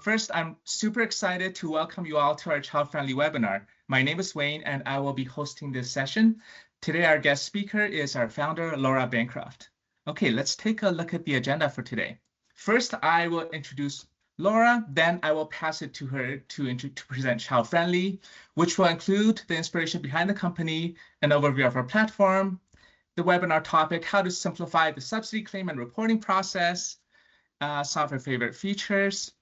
First, I'm super excited to welcome you all to our child-friendly webinar. My name is Wayne, and I will be hosting this session. Today, our guest speaker is our founder, Laura Bancroft. Okay, let's take a look at the agenda for today. First, I will introduce Laura, then I will pass it to her to present Child-Friendly, which will include the inspiration behind the company, an overview of our platform, the webinar topic, how to simplify the subsidy claim and reporting process, some of our favorite features,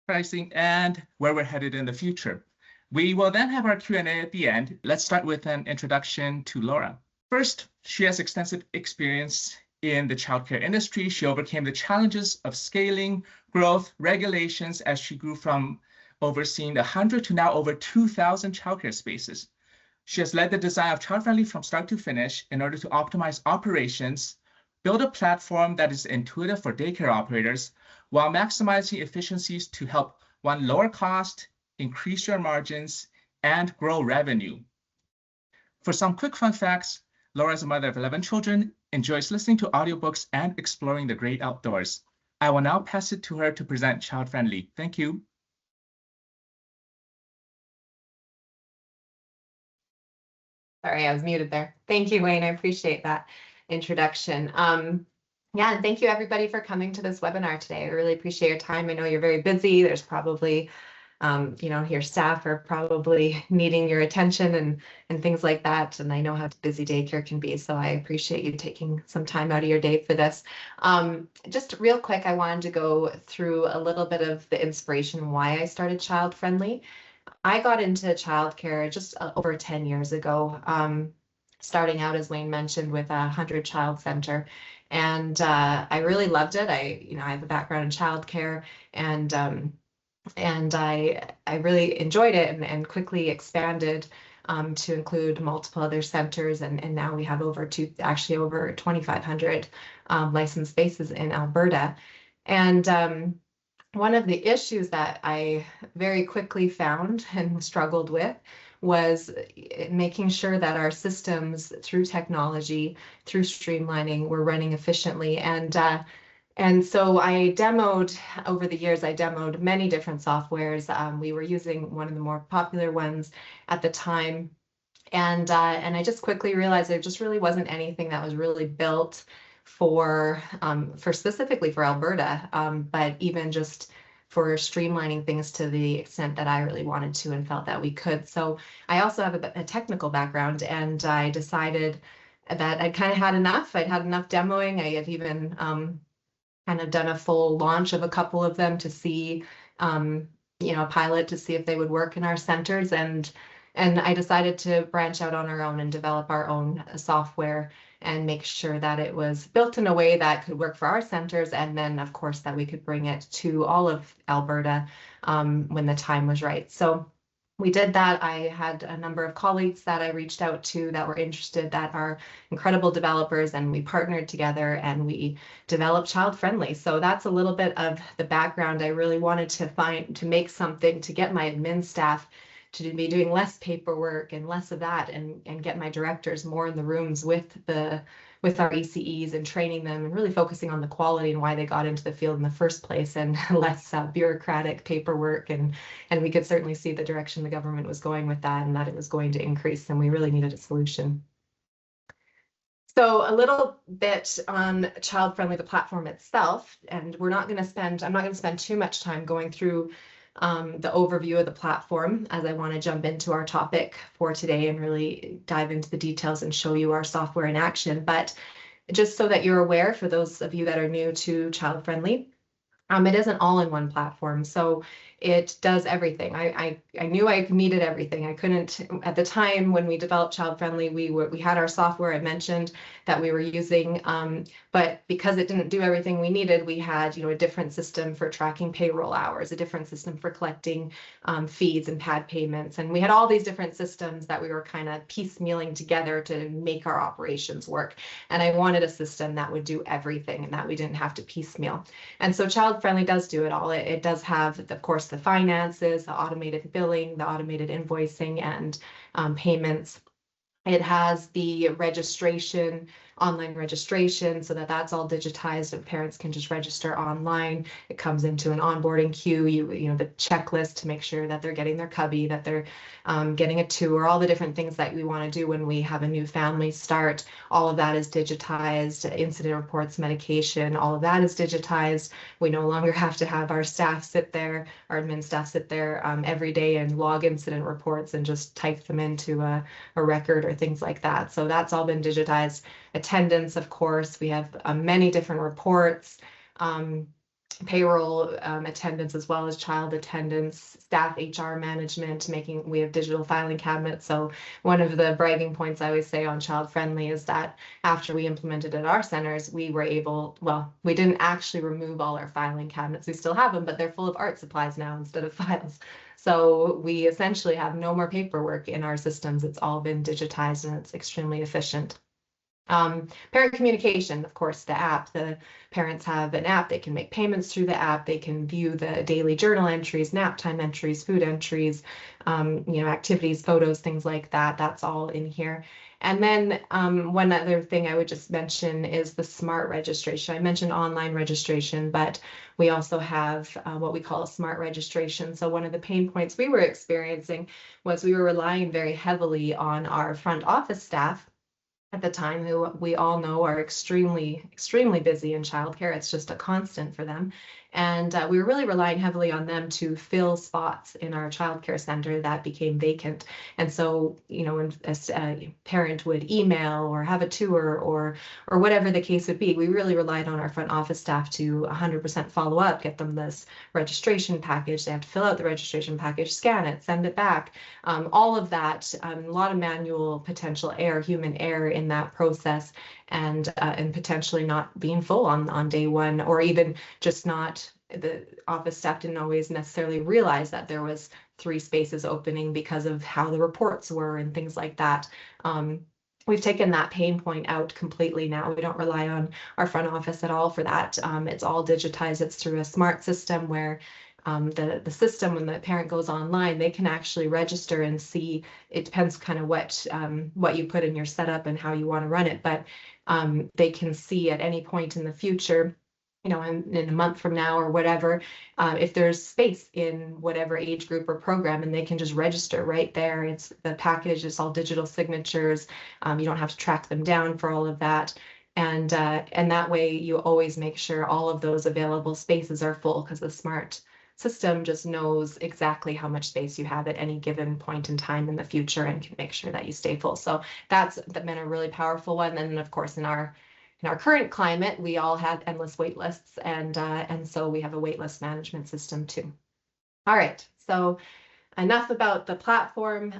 pricing, and where we're headed in the future. We will then have our Q&A at the end. Let's start with an introduction to Laura. First, she has extensive experience in the childcare industry. She overcame the challenges of scaling, growth, regulations as she grew from overseeing 100 to now over 2,000 childcare spaces. She has led the design of Child-Friendly from start to finish in order to optimize operations, build a platform that is intuitive for daycare operators, while maximizing efficiencies to help one, lower cost, increase your margins, and grow revenue. For some quick fun facts, Laura is a mother of 11 children, enjoys listening to audiobooks and exploring the great outdoors. I will now pass it to her to present Child-Friendly. Thank you. Sorry, I was muted there. Thank you, Wayne. I appreciate that introduction. Yeah, and thank you everybody for coming to this webinar today. I really appreciate your time. I know you're very busy. There's probably, your staff are probably needing your attention and things like that. And I know how busy daycare can be, so I appreciate you taking some time out of your day for this. Just real quick, I wanted to go through a little bit of the inspiration why I started Child-Friendly. I got into childcare just over 10 years ago, starting out, as Wayne mentioned, with a 100-child center. And I really loved it. I have a background in childcare, and I really enjoyed it and quickly expanded to include multiple other centers. And now we have over 2,500 licensed spaces in Alberta. And one of the issues that I very quickly found and struggled with was making sure that our systems, through technology, through streamlining, were running efficiently. And so I demoed, over the years, I demoed many different softwares. We were using one of the more popular ones at the time. And I just quickly realized there just really wasn't anything that was really built for specifically for Alberta, but even just for streamlining things to the extent that I really wanted to and felt that we could. So I also have a technical background, and I decided that I'd kind of had enough. I'd had enough demoing. I had even kind of done a full launch of a couple of them to see, a pilot to see if they would work in our centers. And I decided to branch out on our own and develop our own software and make sure that it was built in a way that could work for our centers, and then, of course, that we could bring it to all of Alberta when the time was right. So we did that. I had a number of colleagues that I reached out to that were interested, that are incredible developers, and we partnered together and we developed Child-Friendly. So that's a little bit of the background. I really wanted to make something to get my admin staff to be doing less paperwork and less of that, and get my directors more in the rooms with our ECEs and training them and really focusing on the quality and why they got into the field in the first place, and less bureaucratic paperwork. And we could certainly see the direction the government was going with that, and that it was going to increase, and we really needed a solution. So a little bit on Child-Friendly, the platform itself, and I'm not going to spend too much time going through the overview of the platform, as I want to jump into our topic for today and really dive into the details and show you our software in action. But just so that you're aware, for those of you that are new to Child-Friendly, it is an all-in-one platform. So it does everything. I knew I needed everything. I couldn't, at the time when we developed Child-Friendly, we had our software I mentioned that we were using, but because it didn't do everything we needed, we had a different system for tracking payroll hours, a different system for collecting fees and pad payments, and we had all these different systems that we were kind of piecemealing together to make our operations work. And I wanted a system that would do everything and that we didn't have to piecemeal. And so Child-Friendly does do it all. It does have, of course, the finances, the automated billing, the automated invoicing, and payments. It has the registration online registration so that that's all digitized and parents can just register online. It comes into an onboarding queue, you know, the checklist to make sure that they're getting their cubby, that they're getting a tour, all the different things that we want to do when we have a new family start. All of that is digitized. Incident reports, medication, all of that is digitized. We no longer have to have our staff sit there, our admin staff sit there every day and log incident reports and just type them into a record or things like that. So that's all been digitized. Attendance, of course, we have many different reports. Payroll attendance, as well as child attendance, staff HR management, we have digital filing cabinets. So one of the bragging points I always say on ChildFriendly is that after we implemented at our centers, we were able, well, we didn't actually remove all our filing cabinets. We still have them, but they're full of art supplies now instead of files. So we essentially have no more paperwork in our systems. It's all been digitized and it's extremely efficient. Parent communication, of course, the app. The parents have an app. They can make payments through the app. They can view the daily journal entries, nap time entries, food entries, you know, activities, photos, things like that. That's all in here. And then one other thing I would just mention is the smart registration. I mentioned online registration, but we also have what we call a smart registration. So one of the pain points we were experiencing was we were relying very heavily on our front office staff at the time, who we all know are extremely busy in childcare. It's just a constant for them. And we were really relying heavily on them to fill spots in our childcare center that became vacant. And so, you know, when a parent would email or have a tour or whatever the case would be, we really relied on our front office staff to 100% follow up, get them this registration package. They have to fill out the registration package, scan it, send it back. All of that, a lot of manual potential error, human error in that process, and potentially not being full on day one, or even just not, the office staff didn't always necessarily realize that there was 3 spaces opening because of how the reports were and things like that. We've taken that pain point out completely now. We don't rely on our front office at all for that. It's all digitized. It's through a smart system where the system, when the parent goes online, they can actually register and see. It depends kind of what you put in your setup and how you want to run it, but they can see at any point in the future, you know, in a month from now or whatever, if there's space in whatever age group or program, and they can just register right there. It's the package, it's all digital signatures. You don't have to track them down for all of that. And that way you always make sure all of those available spaces are full, because the smart system just knows exactly how much space you have at any given point in time in the future and can make sure that you stay full. So that's been a really powerful one. And of course, in our current climate, we all have endless wait lists, and so we have a wait list management system too. All right, so enough about the platform,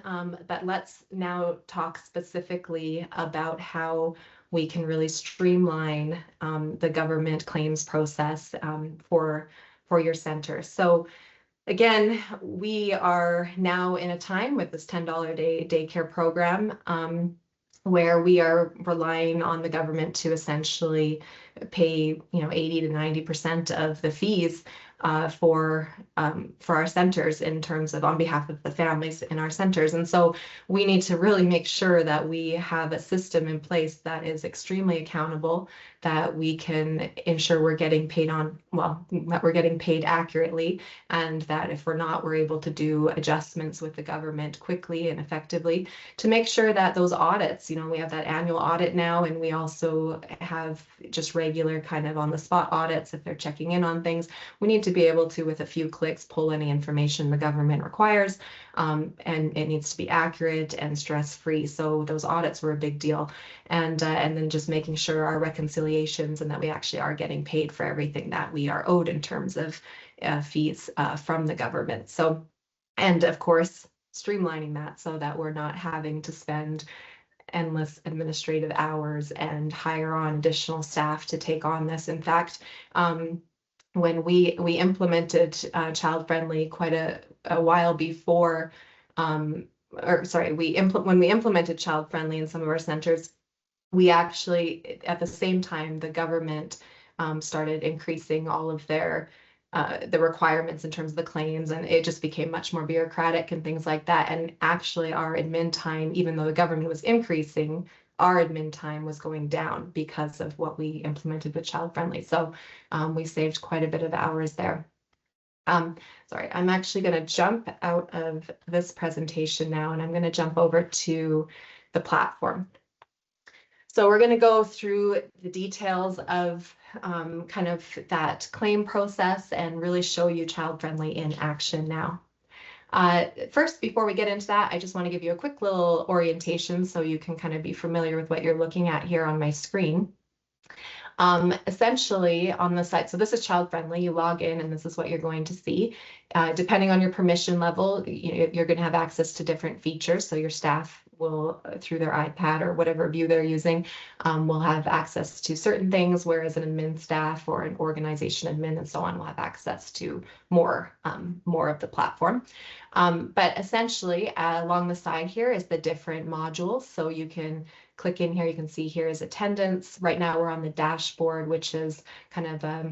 but let's now talk specifically about how we can really streamline the government claims process for your center. So again, we are now in a time with this $10 a day daycare program where we are relying on the government to essentially pay, you know, 80 to 90% of the fees for our centers, in terms of on behalf of the families in our centers. And so we need to really make sure that we have a system in place that is extremely accountable, that we can ensure we're getting paid that we're getting paid accurately, and that if we're not, we're able to do adjustments with the government quickly and effectively to make sure that those audits, you know, we have that annual audit now, and we also have just regular kind of on the spot audits if they're checking in on things. We need to be able to, with a few clicks, pull any information the government requires, and it needs to be accurate and stress-free. So those audits were a big deal, and then just making sure our reconciliations and that we actually are getting paid for everything that we are owed in terms of fees from the government. So, and of course, streamlining that so that we're not having to spend endless administrative hours and hire on additional staff to take on this. In fact, when we implemented ChildFriendly quite a while before, when we implemented ChildFriendly in some of our centers, we actually, at the same time, the government started increasing all of their the requirements in terms of the claims, and it just became much more bureaucratic and things like that. And actually our admin time, even though the government was increasing our admin time was going down because of what we implemented with ChildFriendly. So we saved quite a bit of hours there. Sorry, I'm actually going to jump out of this presentation now, and I'm going to jump over to the platform. So we're going to go through the details of kind of that claim process and really show you ChildFriendly in action now. First, before we get into that, I just want to give you a quick little orientation so you can kind of be familiar with what you're looking at here on my screen. Essentially on the site, so this is ChildFriendly, you log in and this is what you're going to see. Depending on your permission level, you're going to have access to different features. So your staff will, through their iPad or whatever view they're using, will have access to certain things, whereas an admin staff or an organization admin and so on will have access to more of the platform. But essentially, along the side here is the different modules. So you can click in here, you can see here is attendance. Right now we're on the dashboard, which is kind of a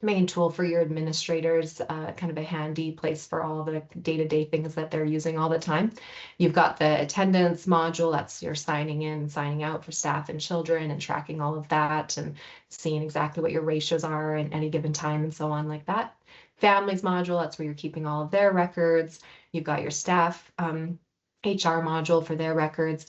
main tool for your administrators, kind of a handy place for all the day-to-day things that they're using all the time. You've got the attendance module, that's your signing in, signing out for staff and children and tracking all of that and seeing exactly what your ratios are at any given time and so on like that. Families module, that's where you're keeping all of their records. You've got your staff HR module for their records.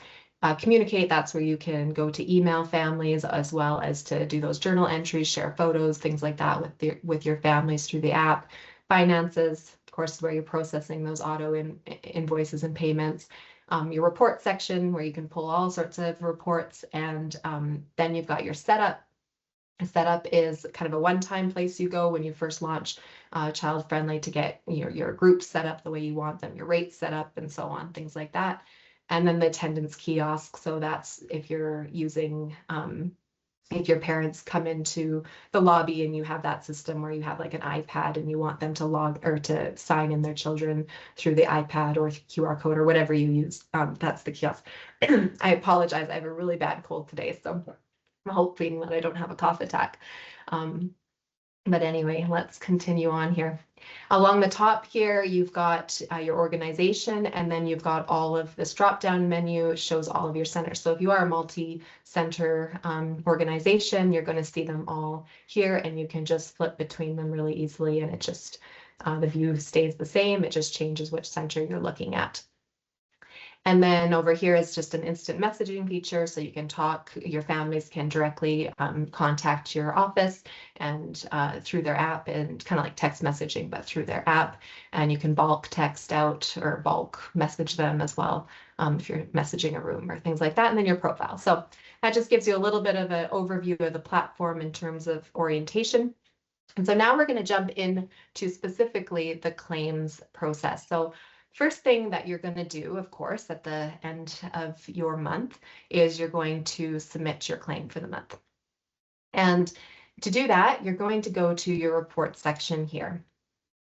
Communicate, that's where you can go to email families as well as to do those journal entries, share photos, things like that with your families through the app. Finances, of course, is where you're processing those auto invoices and payments. Your report section where you can pull all sorts of reports, and then you've got your setup. Setup is kind of a one-time place you go when you first launch ChildFriendly to get your groups set up the way you want them, your rates set up and so on, things like that. And then the attendance kiosk. So that's if you're using, if your parents come into the lobby and you have that system where you have like an iPad and you want them to log or to sign in their children through the iPad or QR code or whatever you use, that's the kiosk. I apologize. I have a really bad cold today, so I'm hoping that I don't have a cough attack. But anyway, let's continue on here. Along the top here, you've got your organization, and then you've got all of this drop-down menu shows all of your centers. So if you are a multi-center organization, you're going to see them all here, and you can just flip between them really easily, and it just, the view stays the same. It just changes which center you're looking at. And then over here is just an instant messaging feature, so you can talk, your families can directly contact your office and through their app, and kind of like text messaging, but through their app. And you can bulk text out or bulk message them as well if you're messaging a room or things like that, and then your profile. So that just gives you a little bit of an overview of the platform in terms of orientation. And so now we're going to jump in to specifically the claims process. So first thing that you're going to do, of course, at the end of your month is you're going to submit your claim for the month. And to do that, you're going to go to your report section here.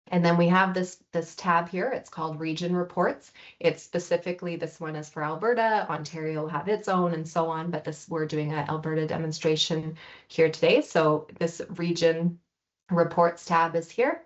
And then we have this tab here. It's called Region Reports. It's specifically, this one is for Alberta. Ontario will have its own and so on, but we're doing an Alberta demonstration here today. So this Region Reports tab is here.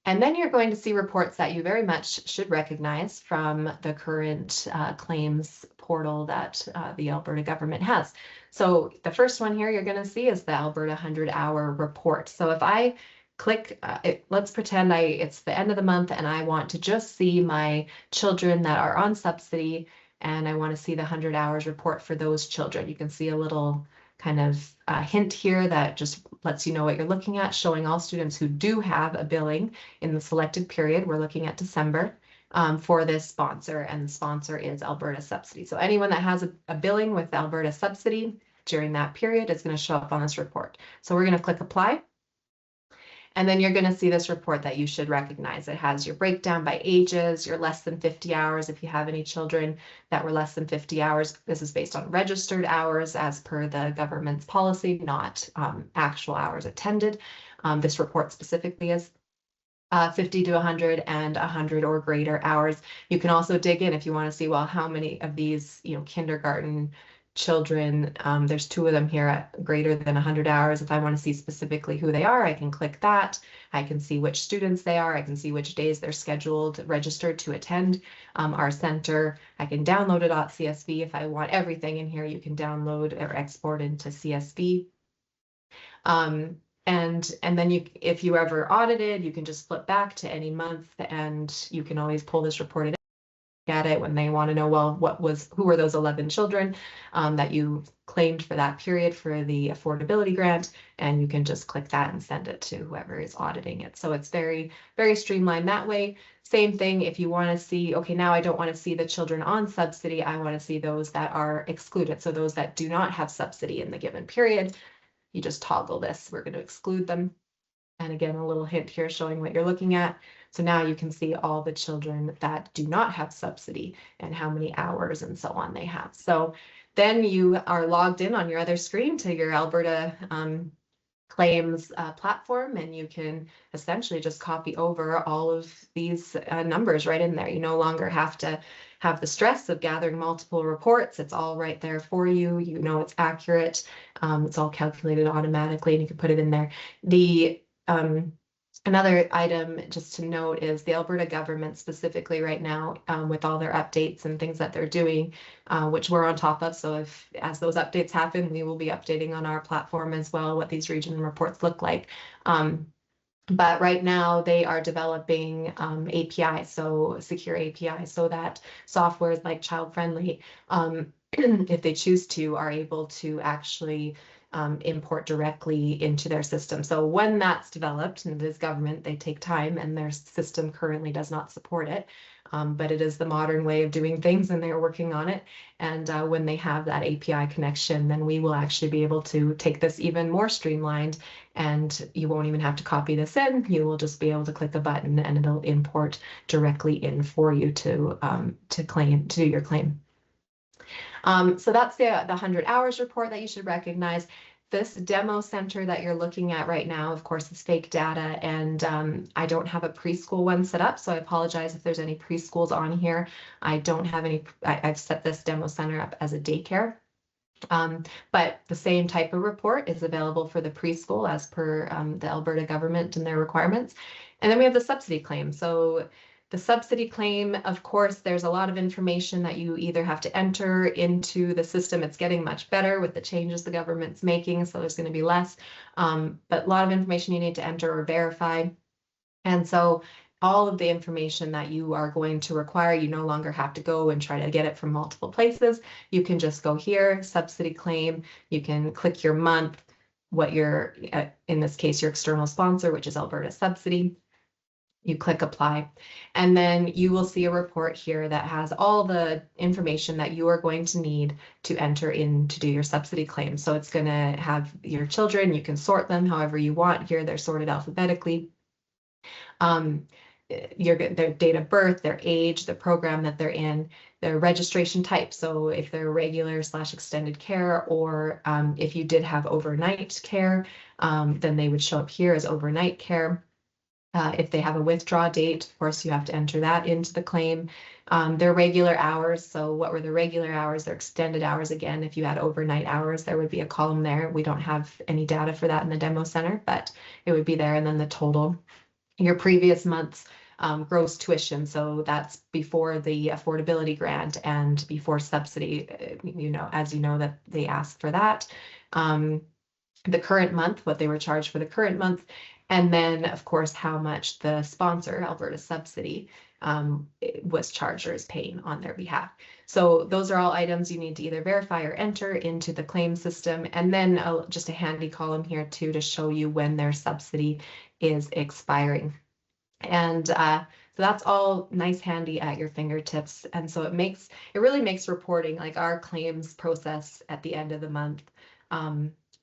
And then you're going to see reports that you very much should recognize from the current claims portal that the Alberta government has. So the first one here you're going to see is the Alberta 100-hour report. So if I click, let's pretend it's the end of the month and I want to just see my children that are on subsidy, and I want to see the 100 hours report for those children. You can see a little kind of hint here that just lets you know what you're looking at, showing all students who do have a billing in the selected period. We're looking at December for this sponsor, and the sponsor is Alberta Subsidy. So anyone that has a billing with Alberta Subsidy during that period is going to show up on this report. So we're going to click apply. And then you're going to see this report that you should recognize. It has your breakdown by ages, your less than 50 hours if you have any children that were less than 50 hours. This is based on registered hours as per the government's policy, not actual hours attended. This report specifically is 50 to 100 and 100 or greater hours. You can also dig in if you want to see, well, how many of these, kindergarten children. There's 2 of them here at greater than 100 hours. If I want to see specifically who they are, I can click that. I can see which students they are. I can see which days they're scheduled, registered to attend our center. I can download a .csv. If I want everything in here, you can download or export into CSV. And then if you ever audited, you can just flip back to any month, and you can always pull this report at it when they want to know, well, who were those 11 children that you claimed for that period for the affordability grant, and you can just click that and send it to whoever is auditing it. So it's very, very streamlined that way. Same thing if you want to see, okay, now I don't want to see the children on subsidy, I want to see those that are excluded. So those that do not have subsidy in the given period, you just toggle this, we're going to exclude them. And again, a little hint here showing what you're looking at. So now you can see all the children that do not have subsidy and how many hours and so on they have. So then you are logged in on your other screen to your Alberta claims platform, and you can essentially just copy over all of these numbers right in there. You no longer have to have the stress of gathering multiple reports. It's all right there for you. You know it's accurate. It's all calculated automatically, and you can put it in there. Another item just to note is the Alberta government specifically right now with all their updates and things that they're doing, which we're on top of. So as those updates happen, we will be updating on our platform as well what these regional reports look like. But right now they are developing APIs, so secure APIs, so that softwares like ChildFriendly, if they choose to, are able to actually import directly into their system. So when that's developed, and it is government, they take time, and their system currently does not support it. But it is the modern way of doing things, and they're working on it. And when they have that API connection, then we will actually be able to take this even more streamlined, and you won't even have to copy this in. You will just be able to click a button, and it'll import directly in for you to do your claim. So that's the 100 hours report that you should recognize. This demo center that you're looking at right now, of course, is fake data, and I don't have a preschool one set up, so I apologize if there's any preschools on here. I don't have any. I've set this demo center up as a daycare. But the same type of report is available for the preschool as per the Alberta government and their requirements. And then we have the subsidy claim. So the subsidy claim, of course, there's a lot of information that you either have to enter into the system. It's getting much better with the changes the government's making, so there's going to be less, but a lot of information you need to enter or verify. And so all of the information that you are going to require, you no longer have to go and try to get it from multiple places. You can just go here, subsidy claim, you can click your month, what your, in this case, your external sponsor, which is Alberta Subsidy. You click apply, and then you will see a report here that has all the information that you are going to need to enter in to do your subsidy claim. So it's going to have your children, you can sort them however you want. Here they're sorted alphabetically. Their date of birth, their age, the program that they're in, their registration type. So if they're regular / extended care, or if you did have overnight care, then they would show up here as overnight care. If they have a withdraw date, of course, you have to enter that into the claim. Their regular hours, so what were the regular hours, their extended hours, again, if you had overnight hours, there would be a column there. We don't have any data for that in the demo center, but it would be there, and then the total. Your previous month's gross tuition, so that's before the affordability grant and before subsidy, as you know that they asked for that. The current month, what they were charged for the current month, and then, of course, how much the sponsor, Alberta Subsidy, was charged or is paying on their behalf. So those are all items you need to either verify or enter into the claim system. And then just a handy column here too to show you when their subsidy is expiring. And so that's all nice, handy at your fingertips. And so it really makes reporting, like our claims process at the end of the month,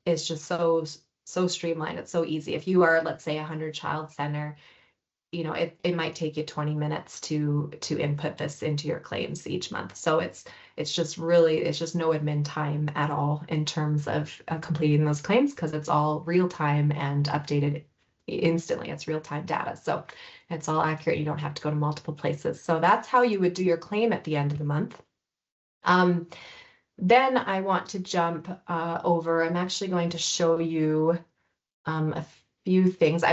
is just so streamlined. It's so easy. If you are, let's say, 100 child center, it might take you 20 minutes to input this into your claims each month. So it's just no admin time at all in terms of completing those claims, because it's all real time and updated instantly. It's real time data. So it's all accurate. You don't have to go to multiple places. So that's how you would do your claim at the end of the month. Then I want to jump over. I'm actually going to show you a few things.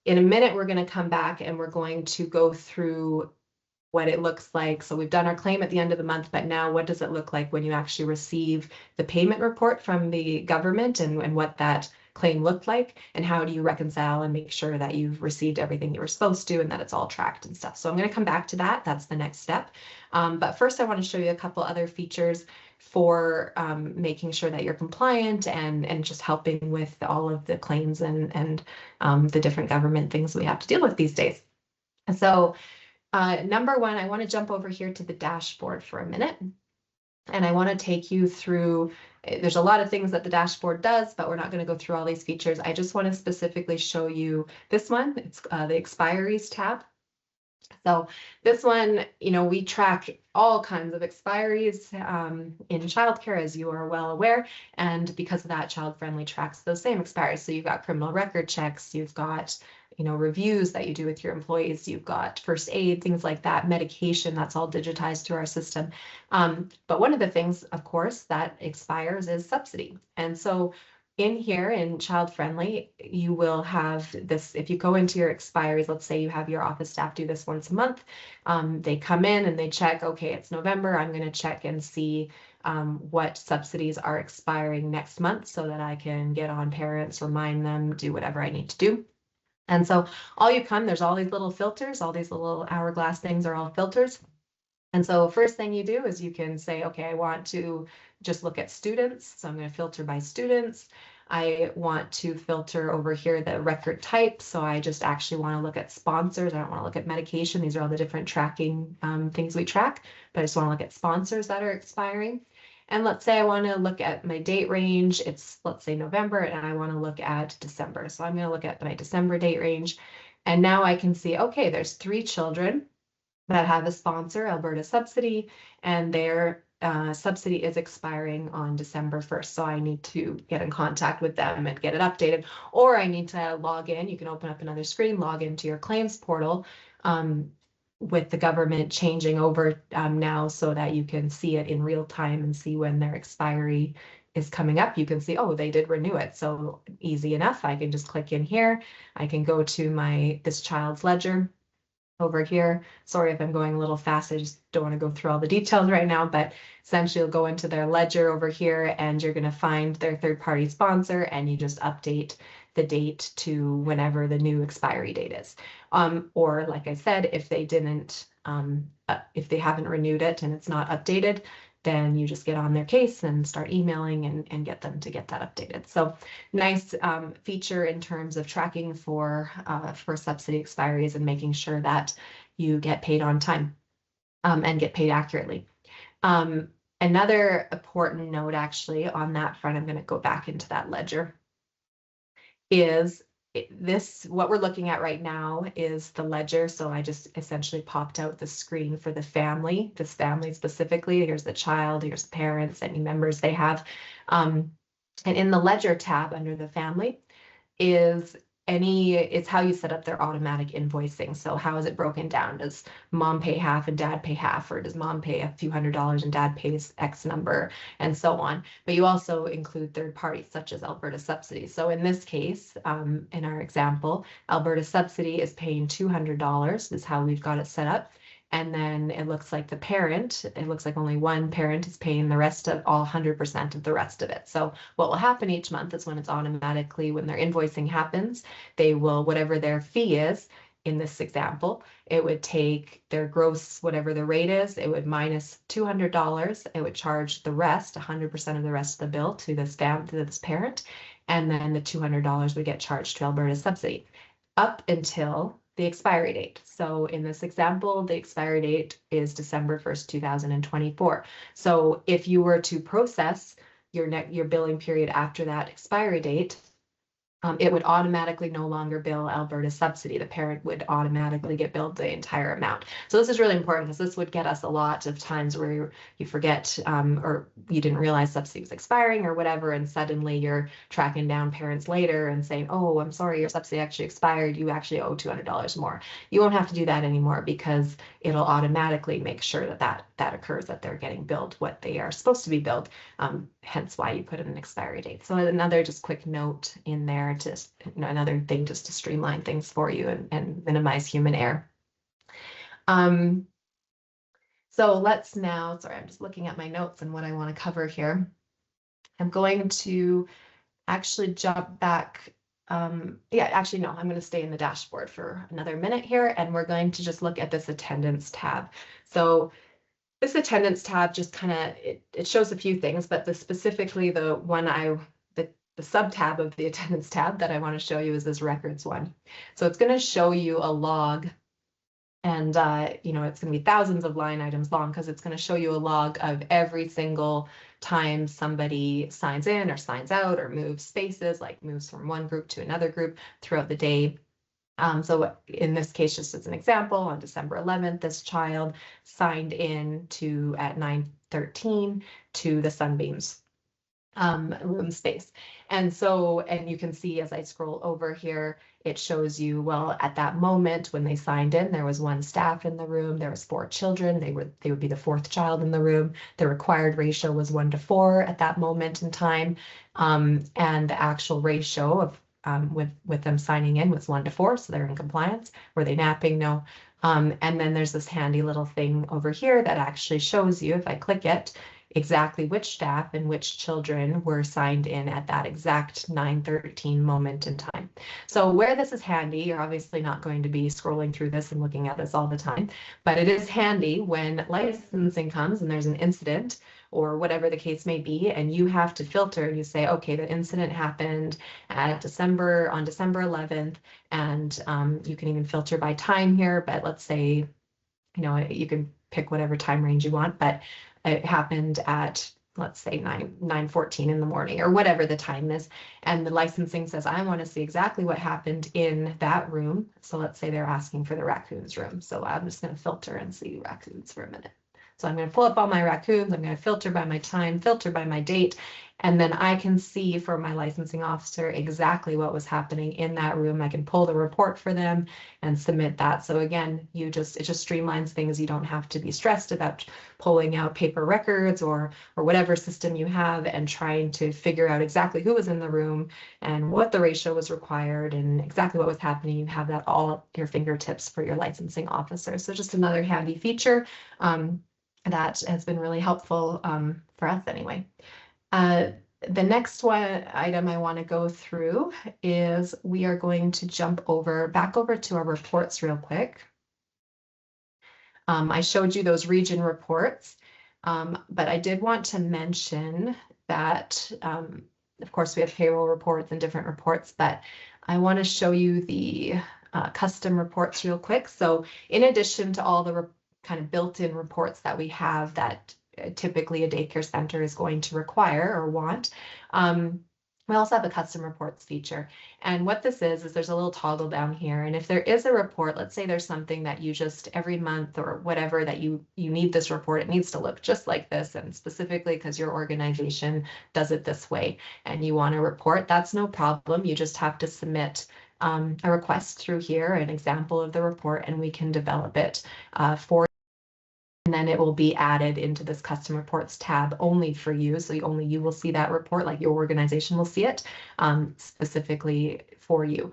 In a minute, we're going to come back and we're going to go through what it looks like. So we've done our claim at the end of the month, but now what does it look like when you actually receive the payment report from the government, and what that claim looked like, and how do you reconcile and make sure that you've received everything you were supposed to and that it's all tracked and stuff. So I'm going to come back to that. That's the next step. But first I want to show you a couple other features for making sure that you're compliant and just helping with all of the claims and the different government things we have to deal with these days. So number one, I want to jump over here to the dashboard for a minute. And I want to take you through, there's a lot of things that the dashboard does, but we're not going to go through all these features. I just want to specifically show you this one. It's the expiries tab. So this one, we track all kinds of expiries in childcare, as you are well aware. And because of that, ChildFriendly tracks those same expiries. So you've got criminal record checks, you've got reviews that you do with your employees, you've got first aid, things like that, medication, that's all digitized through our system. But one of the things, of course, that expires is subsidy. And so in here in ChildFriendly, you will have this, if you go into your expiries, let's say you have your office staff do this once a month, they come in and they check, okay, it's November, I'm going to check and see what subsidies are expiring next month so that I can get on parents, remind them, do whatever I need to do. And so there's all these little filters, all these little hourglass things are all filters. And so first thing you do is you can say, okay, I want to just look at students. So I'm going to filter by students. I want to filter over here the record type. So I just actually want to look at sponsors. I don't want to look at medication. These are all the different tracking things we track, but I just want to look at sponsors that are expiring. And let's say I want to look at my date range. It's, let's say, November, and I want to look at December. So I'm going to look at my December date range. And now I can see, okay, there's 3 children that have a sponsor, Alberta Subsidy, and their subsidy is expiring on December 1st. So I need to get in contact with them and get it updated, or I need to log in. You can open up another screen, log into your claims portal with the government changing over now so that you can see it in real time and see when their expiry is coming up. You can see, oh, they did renew it. So easy enough. I can just click in here. I can go to this child's ledger over here. Sorry if I'm going a little fast. I just don't want to go through all the details right now, but essentially you'll go into their ledger over here and you're going to find their third-party sponsor, and you just update the date to whenever the new expiry date is. Or like I said, if they didn't, if they haven't renewed it and it's not updated, then you just get on their case and start emailing and get them to get that updated. So nice feature in terms of tracking for subsidy expiries and making sure that you get paid on time and get paid accurately. Another important note actually on that front, I'm going to go back into that ledger, is what we're looking at right now is the ledger. So I just essentially popped out the screen for the family, this family specifically. Here's the child, here's the parents, any members they have. And in the ledger tab under the family it's how you set up their automatic invoicing. So how is it broken down? Does mom pay half and dad pay half, or does mom pay a few $100s and dad pays X number, and so on? But you also include third parties such as Alberta Subsidy. So in this case, in our example, Alberta Subsidy is paying $200 is how we've got it set up. And then it looks like it looks like only one parent is paying the rest of 100% of the rest of it. So what will happen each month is when their invoicing happens, they will, whatever their fee is, in this example, it would take their gross, whatever the rate is, it would minus $200. It would charge the rest, 100% of the rest of the bill to this parent. And then the $200 would get charged to Alberta Subsidy up until the expiry date. So in this example, the expiry date is December 1st, 2024. So if you were to process your billing period after that expiry date, it would automatically no longer bill Alberta Subsidy. The parent would automatically get billed the entire amount. So this is really important because this would get us a lot of times where you forget or you didn't realize subsidy was expiring or whatever, and suddenly you're tracking down parents later and saying, oh, I'm sorry, your subsidy actually expired. You actually owe $200 more. You won't have to do that anymore because it'll automatically make sure that that occurs, that they're getting billed what they are supposed to be billed, hence why you put in an expiry date. So another just quick note in there, just another thing just to streamline things for you and minimize human error. So let's now, sorry, I'm just looking at my notes and what I want to cover here. I'm going to actually jump back. Yeah, actually, no, I'm going to stay in the dashboard for another minute here, and we're going to just look at this attendance tab. So this attendance tab just kind of, it shows a few things, but specifically the one the sub tab of the attendance tab that I want to show you is this records one. So it's going to show you a log. And, it's going to be thousands of line items long because it's going to show you a log of every single time somebody signs in or signs out or moves spaces, like moves from one group to another group throughout the day. So in this case, just as an example, on December 11th, this child signed in at 9:13 to the Sunbeams room space. And you can see as I scroll over here, it shows you, well, at that moment when they signed in, there was one staff in the room, there was 4 children, they would be the 4th child in the room. The required ratio was 1:4 at that moment in time. And the actual ratio of with them signing in was 1:4, so they're in compliance. Were they napping? No. And then there's this handy little thing over here that actually shows you, if I click it, exactly which staff and which children were signed in at that exact 9:13 moment in time. So where this is handy, you're obviously not going to be scrolling through this and looking at this all the time, but it is handy when licensing comes and there's an incident or whatever the case may be, and you have to filter and you say, okay, the incident happened on December 11th, and you can even filter by time here, but let's say, you can pick whatever time range you want, but it happened at, let's say 9:14 in the morning or whatever the time is. And the licensing says, I want to see exactly what happened in that room. So let's say they're asking for the raccoons room. So I'm just going to filter and see raccoons for a minute. So I'm going to pull up all my raccoons. I'm going to filter by my time, filter by my date, and then I can see for my licensing officer exactly what was happening in that room. I can pull the report for them and submit that. So again, it just streamlines things. You don't have to be stressed about pulling out paper records or whatever system you have and trying to figure out exactly who was in the room and what the ratio was required and exactly what was happening. You have that all at your fingertips for your licensing officer. So just another handy feature that has been really helpful for us anyway. The next item I want to go through is we are going to jump back over to our reports real quick. I showed you those region reports, but I did want to mention that, of course, we have payroll reports and different reports, but I want to show you the custom reports real quick. So in addition to all the kind of built-in reports that we have that typically a daycare center is going to require or want, we also have a custom reports feature. And what this is there's a little toggle down here. And if there is a report, let's say there's something that you just every month or whatever that you need this report, it needs to look just like this. And specifically because your organization does it this way and you want a report, that's no problem. You just have to submit a request through here, an example of the report, and we can develop it for you. And then it will be added into this custom reports tab only for you. So only you will see that report, like your organization will see it specifically for you.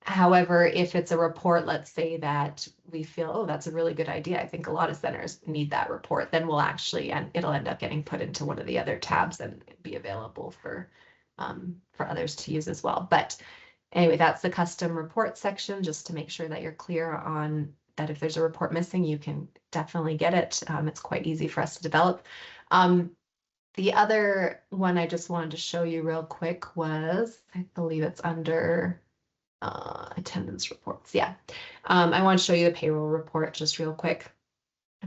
However, if it's a report, let's say that we feel, oh, that's a really good idea, I think a lot of centers need that report, then we'll actually, and it'll end up getting put into one of the other tabs and be available for others to use as well. But anyway, that's the custom report section, just to make sure that you're clear on that if there's a report missing, you can definitely get it. It's quite easy for us to develop. The other one I just wanted to show you real quick was, I believe it's under attendance reports. Yeah, I want to show you the payroll report just real quick.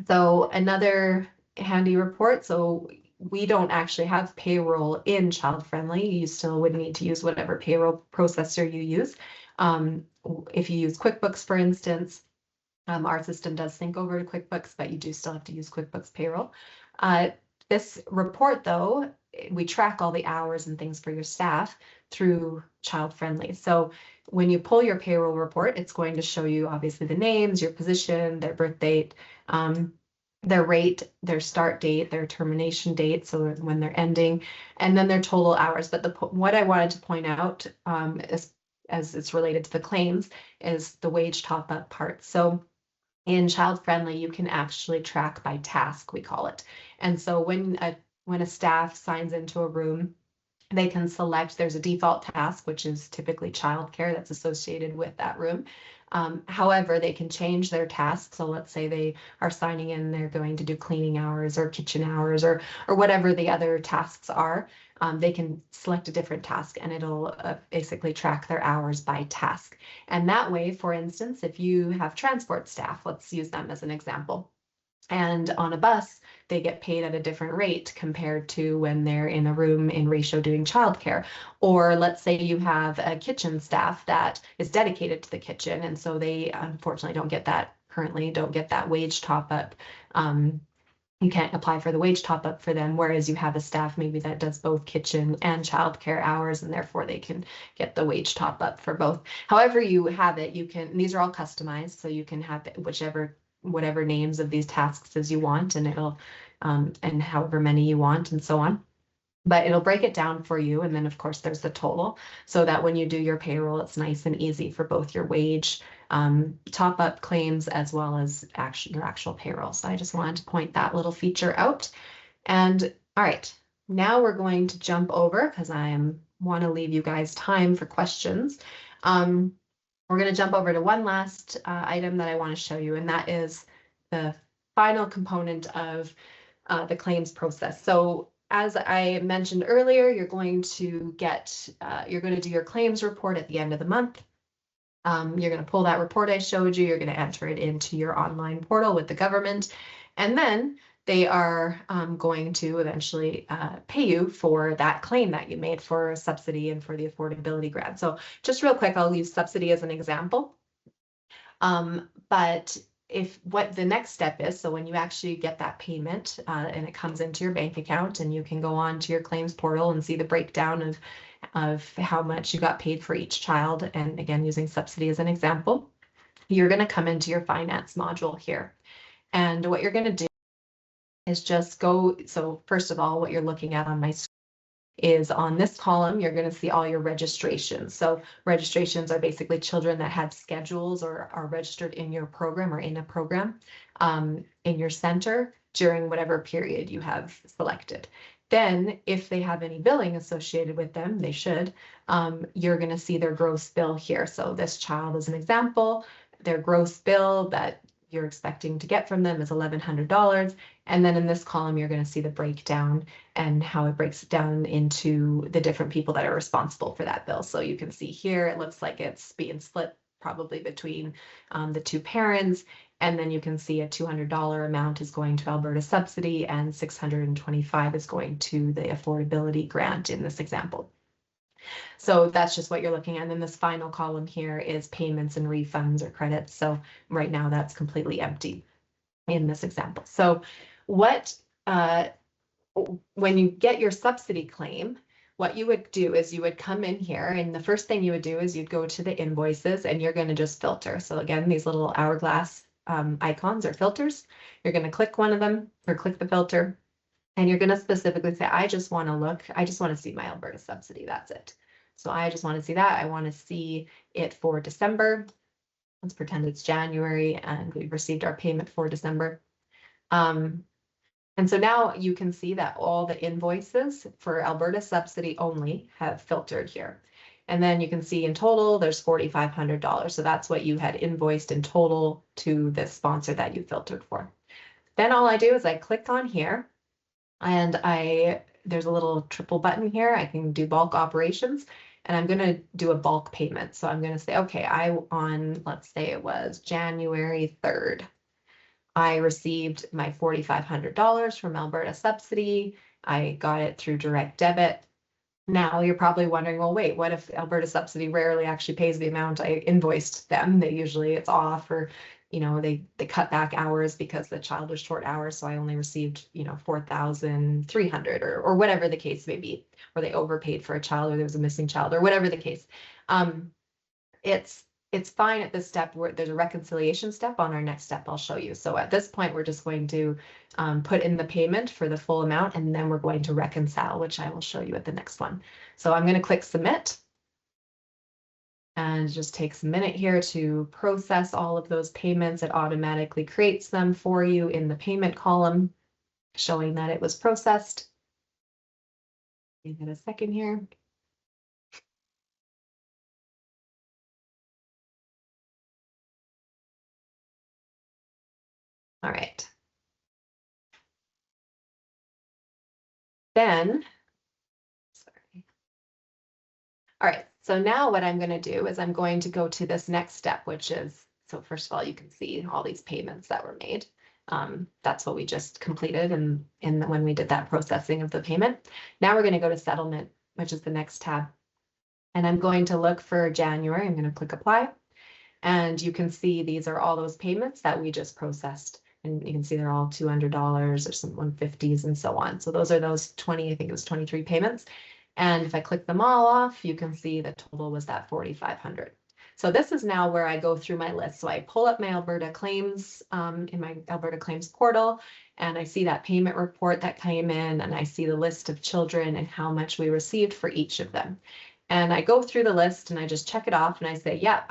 So another handy report. So we don't actually have payroll in ChildFriendly. You still would need to use whatever payroll processor you use. If you use QuickBooks, for instance, our system does sync over to QuickBooks, but you do still have to use QuickBooks Payroll. This report, though, we track all the hours and things for your staff through ChildFriendly. So when you pull your payroll report, it's going to show you obviously the names, your position, their birth date, their rate, their start date, their termination date, so when they're ending, and then their total hours. But what I wanted to point out, as it's related to the claims, is the wage top-up part. So in ChildFriendly, you can actually track by task, we call it. And so when a staff signs into a room, they can select, there's a default task, which is typically childcare that's associated with that room. However, they can change their tasks. So let's say they are signing in, they're going to do cleaning hours or kitchen hours or whatever the other tasks are. They can select a different task and it'll basically track their hours by task. And that way, for instance, if you have transport staff, let's use them as an example. And on a bus, they get paid at a different rate compared to when they're in a room in ratio doing childcare. Or let's say you have a kitchen staff that is dedicated to the kitchen, and so they unfortunately don't get that wage top up. You can't apply for the wage top up for them, whereas you have a staff maybe that does both kitchen and childcare hours, and therefore they can get the wage top up for both. However you have it, you can, these are all customized, so you can have whatever names of these tasks as you want, and it'll and however many you want and so on. But it'll break it down for you, and then of course there's the total, so that when you do your payroll, it's nice and easy for both your wage top up claims as well as your actual payroll. So I just wanted to point that little feature out. And all right, now we're going to jump over, because I want to leave you guys time for questions. We're going to jump over to one last item that I want to show you, and that is the final component of the claims process. So as I mentioned earlier, you're going to do your claims report at the end of the month. You're going to pull that report I showed you, you're going to enter it into your online portal with the government, and then they are going to eventually pay you for that claim that you made for a subsidy and for the affordability grant. So just real quick, I'll use subsidy as an example. But what the next step is, so when you actually get that payment and it comes into your bank account, and you can go on to your claims portal and see the breakdown of how much you got paid for each child, and again, using subsidy as an example, you're going to come into your finance module here. And what you're going to do is just go, so first of all, what you're looking at on my screen is on this column, you're going to see all your registrations. So registrations are basically children that have schedules or are registered in your program or in a program in your center during whatever period you have selected. Then if they have any billing associated with them, they should, you're going to see their gross bill here. So this child is an example, their gross bill that you're expecting to get from them is $1,100. And then in this column, you're going to see the breakdown and how it breaks down into the different people that are responsible for that bill. So you can see here, it looks like it's being split probably between the two parents. And then you can see a $200 amount is going to Alberta subsidy and $625 is going to the affordability grant in this example. So that's just what you're looking at. And then this final column here is payments and refunds or credits. So right now that's completely empty in this example. So when you get your subsidy claim, what you would do is you would come in here, and the first thing you would do is you'd go to the invoices and you're going to just filter. So again, these little hourglass icons or filters, you're going to click one of them or click the filter. And you're going to specifically say, I just want to see my Alberta subsidy. That's it. So I just want to see that. I want to see it for December. Let's pretend it's January and we've received our payment for December. And so now you can see that all the invoices for Alberta subsidy only have filtered here. And then you can see in total, there's $4,500. So that's what you had invoiced in total to the sponsor that you filtered for. Then all I do is I click on here. And there's a little triple button here. I can do bulk operations, and I'm going to do a bulk payment. So I'm going to say, okay, let's say it was January 3rd. I received my $4,500 from Alberta subsidy. I got it through direct debit. Now you're probably wondering, well, wait, what if Alberta subsidy rarely actually pays the amount I invoiced them? It's off, or they cut back hours because the child was short hours, so I only received 4,300 or whatever the case may be, or they overpaid for a child, or there was a missing child, or whatever the case. it's fine at this step where there's a reconciliation step. On our next step, I'll show you. So at this point, we're just going to put in the payment for the full amount, and then we're going to reconcile, which I will show you at the next one. So I'm going to click submit. And it just takes a minute here to process all of those payments. It automatically creates them for you in the payment column, showing that it was processed. Give it a second here. All right. Then, sorry. All right, so now what I'm going to do is I'm going to go to this next step, which is, so first of all, you can see all these payments that were made. That's what we just completed when we did that processing of the payment. Now we're going to go to settlement, which is the next tab. And I'm going to look for January. I'm going to click apply. And you can see these are all those payments that we just processed. And you can see they're all $200 or some 150s and so on. So those are those 20, I think it was 23 payments. And if I click them all off, you can see the total was that 4,500. So this is now where I go through my list. So I pull up my Alberta claims in my Alberta claims portal, and I see that payment report that came in, and I see the list of children and how much we received for each of them. And I go through the list and I just check it off and I say, yeah,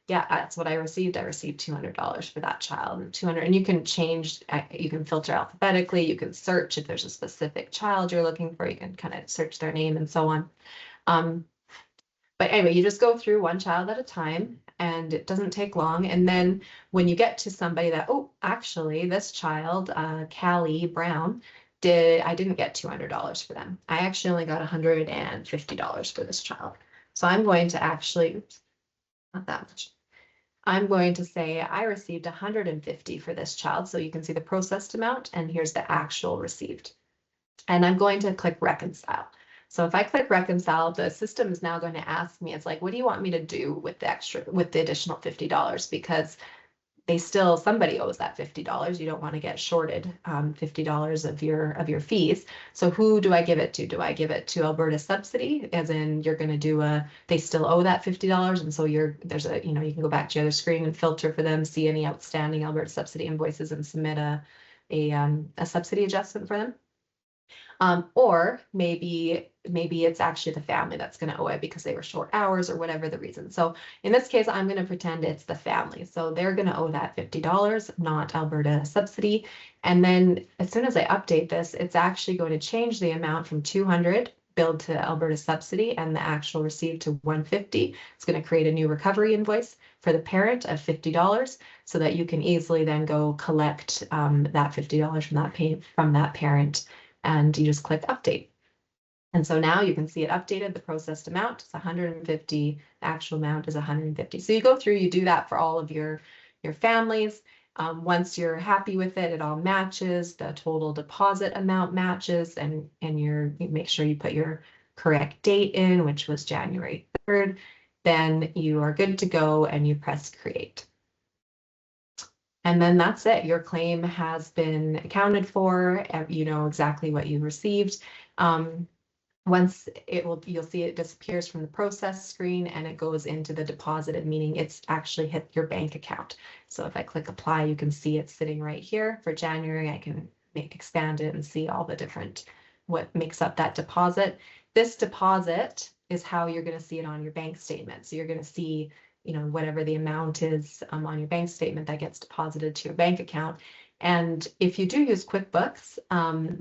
that's what I received. I received $200 for that child, and 200. And you can change, you can filter alphabetically, you can search if there's a specific child you're looking for, you can kind of search their name and so on. But anyway, you just go through one child at a time, and it doesn't take long. And then when you get to somebody that, oh, actually this child, Callie Brown, I didn't get $200 for them. I actually only got $150 for this child. So I'm going to actually, oops, not that much. I'm going to say I received $150 for this child. So you can see the processed amount, and here's the actual received. And I'm going to click reconcile. So if I click reconcile, the system is now going to ask me, it's like, what do you want me to do with the additional $50? Because somebody owes that $50. You don't want to get shorted $50 of your fees. So who do I give it to? Do I give it to Alberta Subsidy? As in, you're going to do they still owe that $50, and so you can go back to your other screen and filter for them, see any outstanding Alberta Subsidy invoices, and submit a subsidy adjustment for them. Or maybe it's actually the family that's going to owe it because they were short hours or whatever the reason. So in this case, I'm going to pretend it's the family. So they're going to owe that $50, not Alberta Subsidy. And then as soon as I update this, it's actually going to change the amount from $200 billed to Alberta Subsidy and the actual received to $150. It's going to create a new recovery invoice for the parent of $50 so that you can easily then go collect that $50 from that parent. And you just click update. And so now you can see it updated. The processed amount is 150, the actual amount is 150. So you go through, you do that for all of your families. Once you're happy with it, it all matches, the total deposit amount matches, and you make sure you put your correct date in, which was January 3rd. Then you are good to go and you press create. And then that's it. Your claim has been accounted for. You know exactly what you received. Once you'll see it disappears from the process screen and it goes into the deposited, meaning it's actually hit your bank account. So if I click apply, you can see it's sitting right here. For January, I can expand it and see all the different, what makes up that deposit. This deposit is how you're going to see it on your bank statement. So you're going to see, whatever the amount is on your bank statement that gets deposited to your bank account. And if you do use QuickBooks,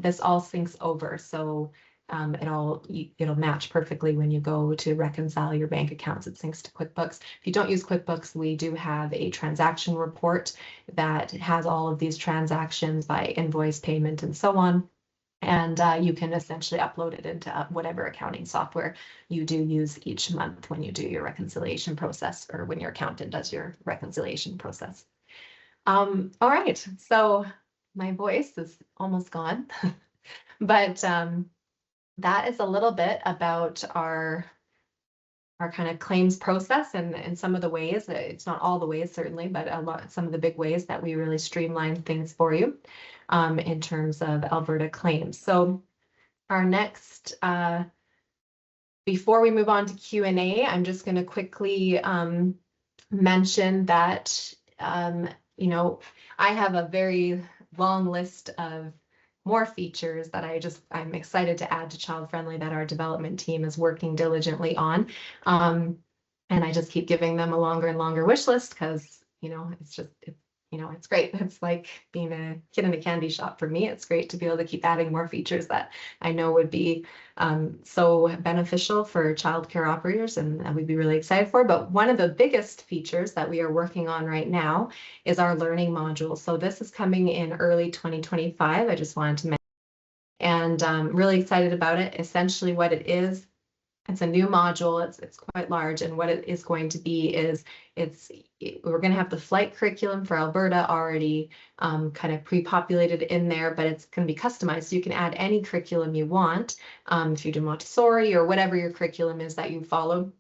this all syncs over. So it'll match perfectly when you go to reconcile your bank accounts. It syncs to QuickBooks. If you don't use QuickBooks, we do have a transaction report that has all of these transactions by invoice, payment, and so on. And you can essentially upload it into whatever accounting software you do use each month when you do your reconciliation process, or when your accountant does your reconciliation process. All right, so my voice is almost gone, but that is a little bit about our kind of claims process and some of the ways. It's not all the ways certainly, but some of the big ways that we really streamline things for you in terms of Alberta claims. So our next, before we move on to Q&A, I'm just going to quickly mention that, you know, I have a very long list of more features that I'm excited to add to Child-Friendly that our development team is working diligently on. And I just keep giving them a longer and longer wish list because, you know, it's great. It's like being a kid in a candy shop for me. It's great to be able to keep adding more features that I know would be so beneficial for childcare operators and that we'd be really excited for. But one of the biggest features that we are working on right now is our learning module. So this is coming in early 2025. I just wanted to mention, and I'm really excited about it. Essentially what it is, it's a new module. It's quite large, and what it is going to be is we're going to have the flight curriculum for Alberta already kind of pre-populated in there, but it's going to be customized. So you can add any curriculum you want. If you do Montessori or whatever your curriculum is that you follow,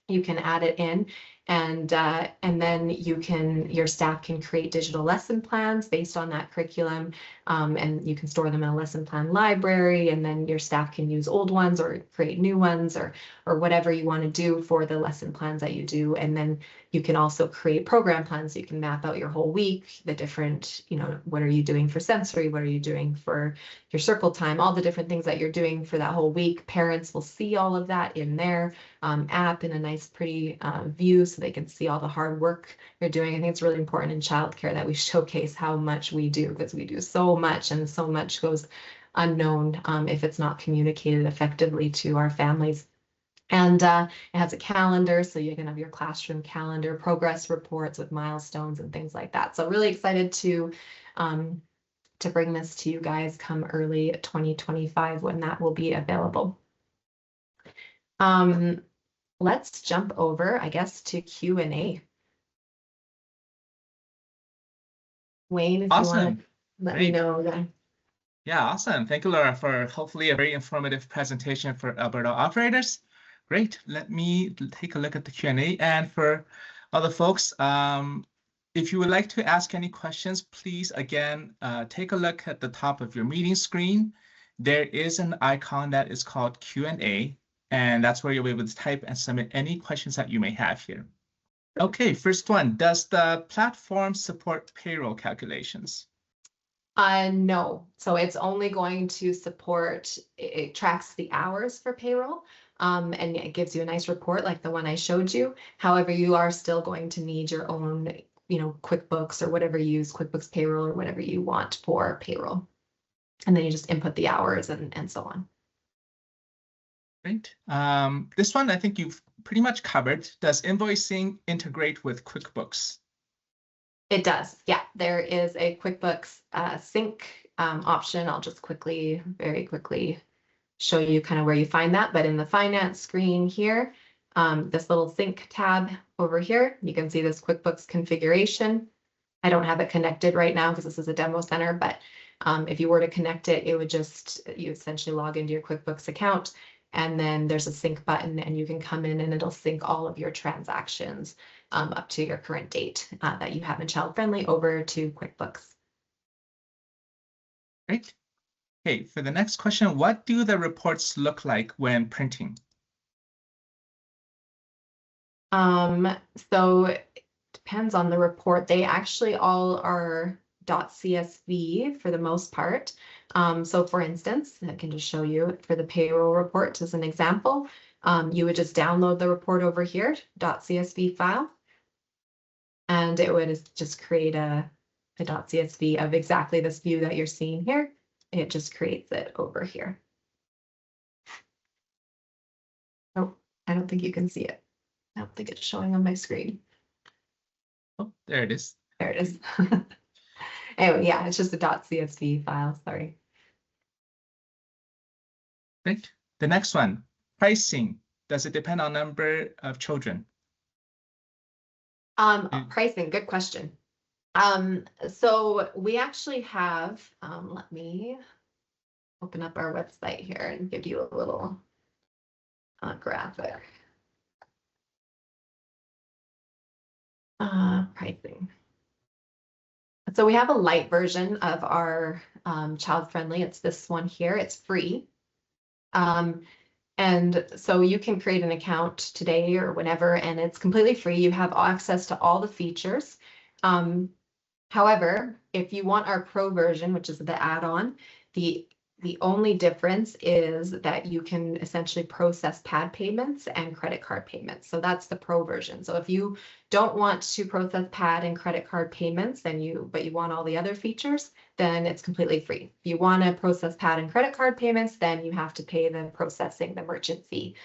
you can add it in, and then your staff can create digital lesson plans based on that curriculum, and you can store them in a lesson plan library, and then your staff can use old ones or create new ones or whatever you want to do for the lesson plans that you do. And then you can also create program plans. You can map out your whole week, the different, you know, what are you doing for sensory? What are you doing for your circle time? All the different things that you're doing for that whole week. Parents will see all of that in their app in a nice, pretty view, so they can see all the hard work you're doing. I think it's really important in childcare that we showcase how much we do, because we do so much, and so much goes unknown if it's not communicated effectively to our families. And it has a calendar, so you can have your classroom calendar, progress reports with milestones and things like that. So really excited to bring this to you guys come early 2025 when that will be available. Let's jump over, I guess, to Q&A. Wayne, if Awesome. you want to let me know that. Yeah, awesome. Thank you, Laura, for hopefully a very informative presentation for Alberta operators. Great. Let me take a look at the Q&A. And for other folks, if you would like to ask any questions, please, again, take a look at the top of your meeting screen. There is an icon that is called Q&A, and that's where you'll be able to type and submit any questions that you may have here. Okay, first one, does the platform support payroll calculations? No, so it's only going to support, it tracks the hours for payroll, and it gives you a nice report like the one I showed you. However, you are still going to need your own, you know, QuickBooks or whatever you use, QuickBooks Payroll or whatever you want for payroll. And then you just input the hours and so on. Great. This one I think you've pretty much covered. Does invoicing integrate with QuickBooks? It does. Yeah, there is a QuickBooks sync option. I'll just very quickly show you kind of where you find that. But in the finance screen here, this little sync tab over here, you can see this QuickBooks configuration. I don't have it connected right now because this is a demo center, but if you were to connect it, it would you essentially log into your QuickBooks account, and then there's a sync button, and you can come in and it'll sync all of your transactions up to your current date that you have in Child-Friendly over to QuickBooks. Great. Okay, for the next question, what do the reports look like when printing? So it depends on the report. They actually all are .csv for the most part. So for instance, I can just show you for the payroll report as an example. You would just download the report over here, .csv file, and it would just create a .csv of exactly this view that you're seeing here. It just creates it over here. Oh, I don't think you can see it. I don't think it's showing on my screen. Oh, there it is. There it is. Anyway, yeah, it's just a .csv file, sorry. Great. The next one, pricing. Does it depend on number of children? Pricing, good question. So we actually have, let me open up our website here and give you a little graphic. Pricing. So we have a light version of our Child-Friendly. It's this one here. It's free. And And so you can create an account today or whenever, and it's completely free. You have access to all the features. However, if you want our pro version, which is the add-on, the only difference is that you can essentially process pad payments and credit card payments. So that's the pro version. So if you don't want to process pad and credit card payments, but you want all the other features, then it's completely free. If you want to process pad and credit card payments, then you have to pay the merchant fee,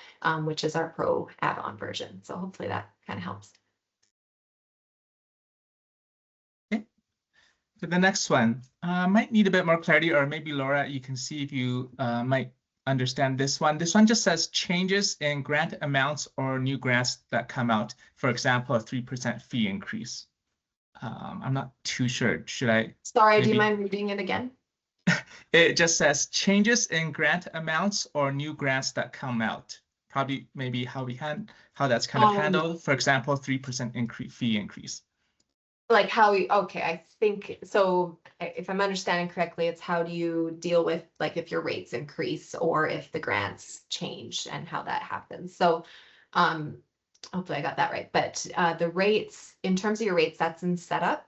which is our pro add-on version. So hopefully that kind of helps. For the next one, might need a bit more clarity, or maybe Laura, you can see if you might understand this one. This one just says changes in grant amounts or new grants that come out. For example, a 3% fee increase. I'm not too sure. Should I? Sorry, do you mind reading it again? It just says changes in grant amounts or new grants that come out. Probably maybe how that's kind of handled. For example, 3% fee increase. Like how okay, I think so. If I'm understanding correctly, it's how do you deal with like if your rates increase or if the grants change and how that happens. So hopefully I got that right. But the rates, in terms of your rates, that's in setup.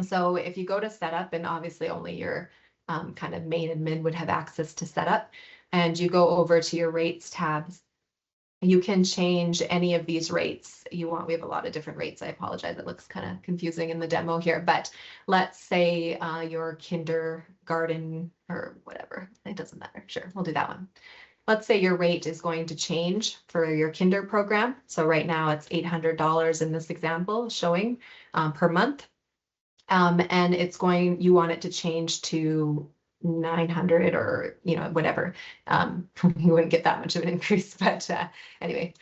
So if you go to setup, and obviously only your kind of main admin would have access to setup, and you go over to your rates tabs, you can change any of these rates you want. We have a lot of different rates. I apologize. It looks kind of confusing in the demo here, but let's say your kindergarten or whatever, it doesn't matter. Sure, we'll do that one. Let's say your rate is going to change for your kinder program. So right now it's $800 in this example showing per month. And you want it to change to 900 or, whatever. You wouldn't get that much of an increase, but anyway,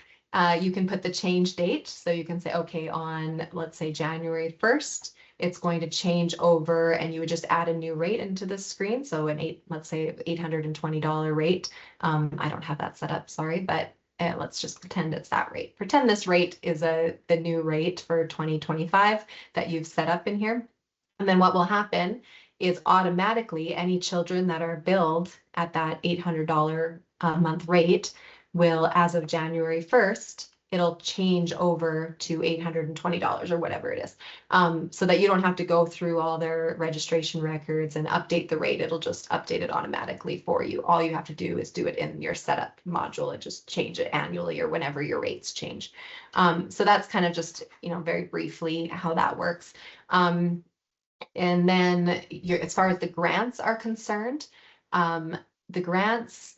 you can put the change date. So you can say, okay, on, let's say January 1st, it's going to change over, and you would just add a new rate into the screen. So let's say $820 rate. I don't have that set up, sorry, but let's just pretend it's that rate. Pretend this rate is the new rate for 2025 that you've set up in here. And then what will happen is automatically any children that are billed at that $800 a month rate will, as of January 1st, it'll change over to $820 or whatever it is, so that you don't have to go through all their registration records and update the rate. It'll just update it automatically for you. All you have to do is do it in your setup module and just change it annually or whenever your rates change. So that's kind of just, very briefly how that works. And then as far as the grants are concerned, the grants,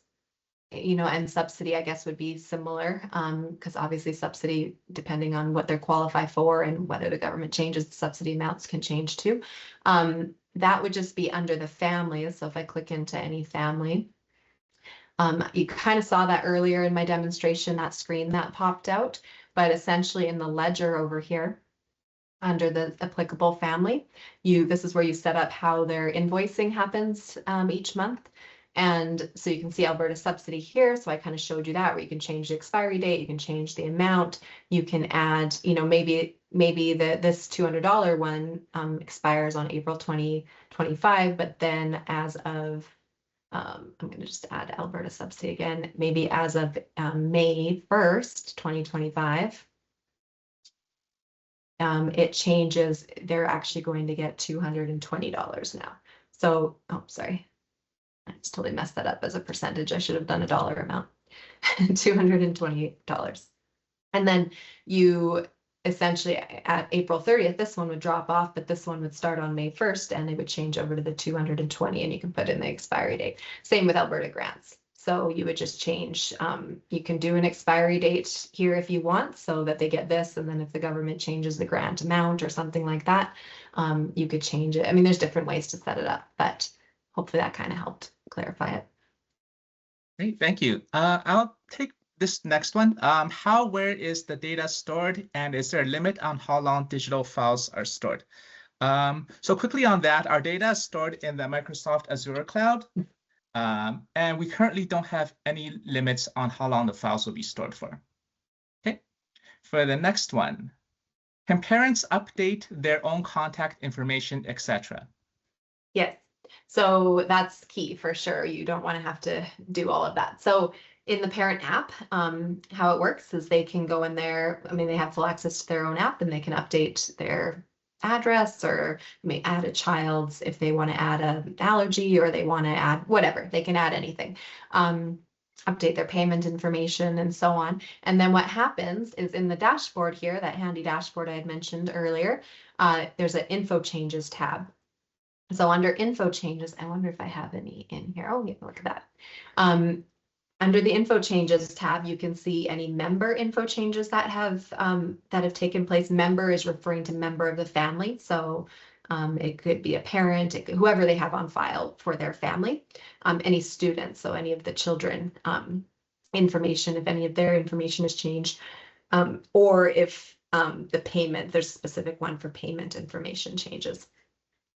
and subsidy, I guess, would be similar, because obviously subsidy, depending on what they're qualified for and whether the government changes, the subsidy amounts can change too. That would just be under the families. So if I click into any family, you kind of saw that earlier in my demonstration, that screen that popped out, but essentially in the ledger over here, under the applicable family, this is where you set up how their invoicing happens each month. And so you can see Alberta subsidy here. So I kind of showed you that, where you can change the expiry date, you can change the amount, you can add, maybe this $200 one expires on April 2025, but then as of, I'm going to just add Alberta subsidy again, maybe as of May 1st, 2025, it changes. They're actually going to get $220 now. So, oh, sorry. I just totally messed that up as a percentage. I should have done a dollar amount. $228. And then you essentially at April 30th, this one would drop off, but this one would start on May 1st and it would change over to the 220, and you can put in the expiry date. Same with Alberta grants. So you would just change, you can do an expiry date here if you want, so that they get this, and then if the government changes the grant amount or something like that, you could change it. I mean, there's different ways to set it up, but hopefully that kind of helped clarify it. Great, thank you. I'll take this next one. Where is the data stored, and is there a limit on how long digital files are stored? So quickly on that, our data is stored in the Microsoft Azure cloud. And we currently don't have any limits on how long the files will be stored for. Okay, for the next one, can parents update their own contact information, etc.? Yes, so that's key for sure. You don't want to have to do all of that. So in the parent app, how it works is they can go in there. I mean, they have full access to their own app and they can update their address or may add a child's if they want to add an allergy or they want to add whatever. They can add anything. Update their payment information and so on. And then what happens is in the dashboard here, that handy dashboard I had mentioned earlier, there's an info changes tab. So under info changes, I wonder if I have any in here. Oh, yeah, look at that. Under the info changes tab, you can see any member info changes that have taken place. Member is referring to member of the family. So it could be a parent, whoever they have on file for their family, any students, so any of the children information, if any of their information has changed, or if the payment, there's a specific one for payment information changes.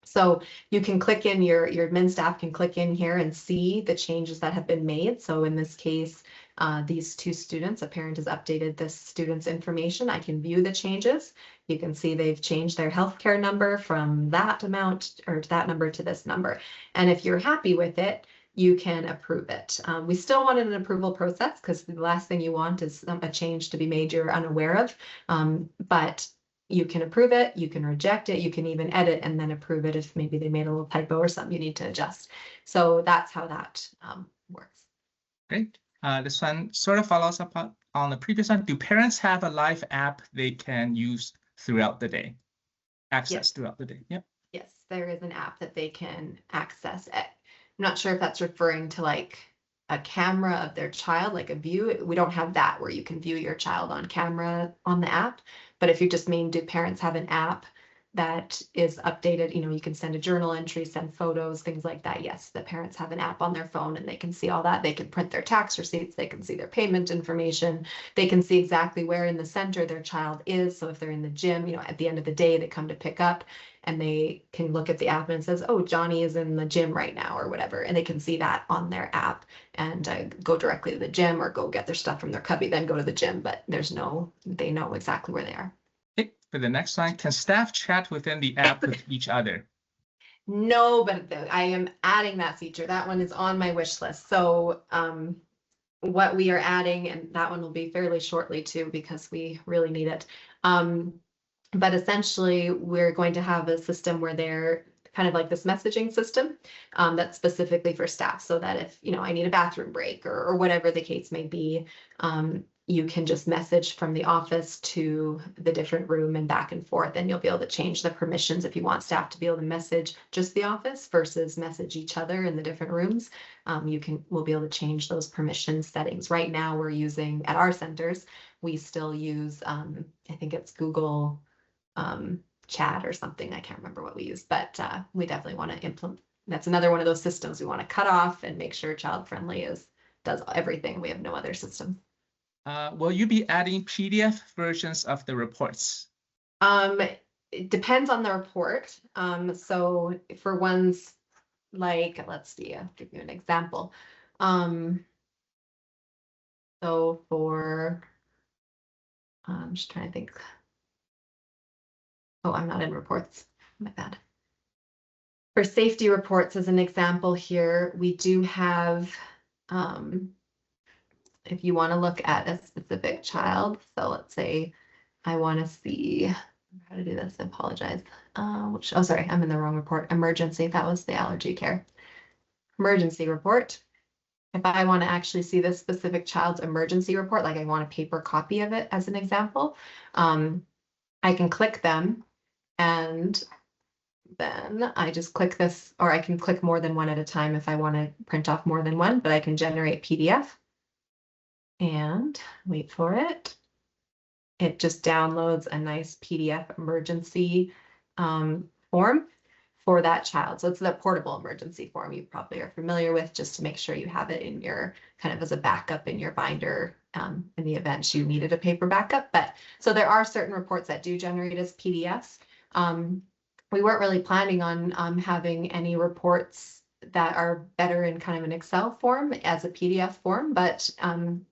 So you can click in, your admin staff can click in here and see the changes that have been made. So in this case, these two students, a parent has updated this student's information. I can view the changes. You can see they've changed their healthcare number from that amount or that number to this number. And if you're happy with it, you can approve it. We still want an approval process because the last thing you want is a change to be made you're unaware of. But you can approve it, you can reject it, you can even edit and then approve it if maybe they made a little typo or something you need to adjust. So that's how that works. Great. This one sort of follows up on the previous one. Do parents have a live app they can use throughout the day? Access throughout the day. Yep. Yes, there is an app that they can access it. I'm not sure if that's referring to like a camera of their child, like a view. We don't have that where you can view your child on camera on the app. But if you just mean, do parents have an app that is updated? You can send a journal entry, send photos, things like that. Yes, the parents have an app on their phone and they can see all that. They can print their tax receipts. They can see their payment information. They can see exactly where in the center their child is. So if they're in the gym, at the end of the day, they come to pick up and they can look at the app and it says, oh, Johnny is in the gym right now or whatever. And they can see that on their app and go directly to the gym or go get their stuff from their cubby, then go to the gym. But they know exactly where they are. Okay, for the next one, can staff chat within the app with each other? No, but I am adding that feature. That one is on my wish list. So what we are adding, and that one will be fairly shortly too, because we really need it. But essentially, we're going to have a system where they're kind of like this messaging system that's specifically for staff, so that if I need a bathroom break or whatever the case may be, you can just message from the office to the different room and back and forth, and you'll be able to change the permissions if you want staff to be able to message just the office versus message each other in the different rooms. We'll be able to change those permission settings. Right now, we're using at our centers, we still use I think it's Google Chat or something. I can't remember what we use, but we definitely want to implement. That's another one of those systems we want to cut off and make sure child-friendly does everything. We have no other system. Will you be adding PDF versions of the reports? It depends on the report. So for ones like, let's see, I'll give you an example. So for, I'm just trying to think. Oh, I'm not in reports. My bad. For safety reports, as an example here, we do have, if you want to look at a specific child, so let's say I want to see how to do this. I apologize. Oh, sorry, I'm in the wrong report. Emergency. That was the allergy care. Emergency report. If I want to actually see this specific child's emergency report, like I want a paper copy of it as an example, I can click them and then I just click this, or I can click more than one at a time if I want to print off more than one, but I can generate PDF and wait for it. It just downloads a nice PDF emergency form for that child. So it's the portable emergency form you probably are familiar with, just to make sure you have it in your kind of as a backup in your binder in the event you needed a paper backup. But so there are certain reports that do generate as PDFs. We weren't really planning on having any reports that are better in kind of an Excel form as a PDF form, but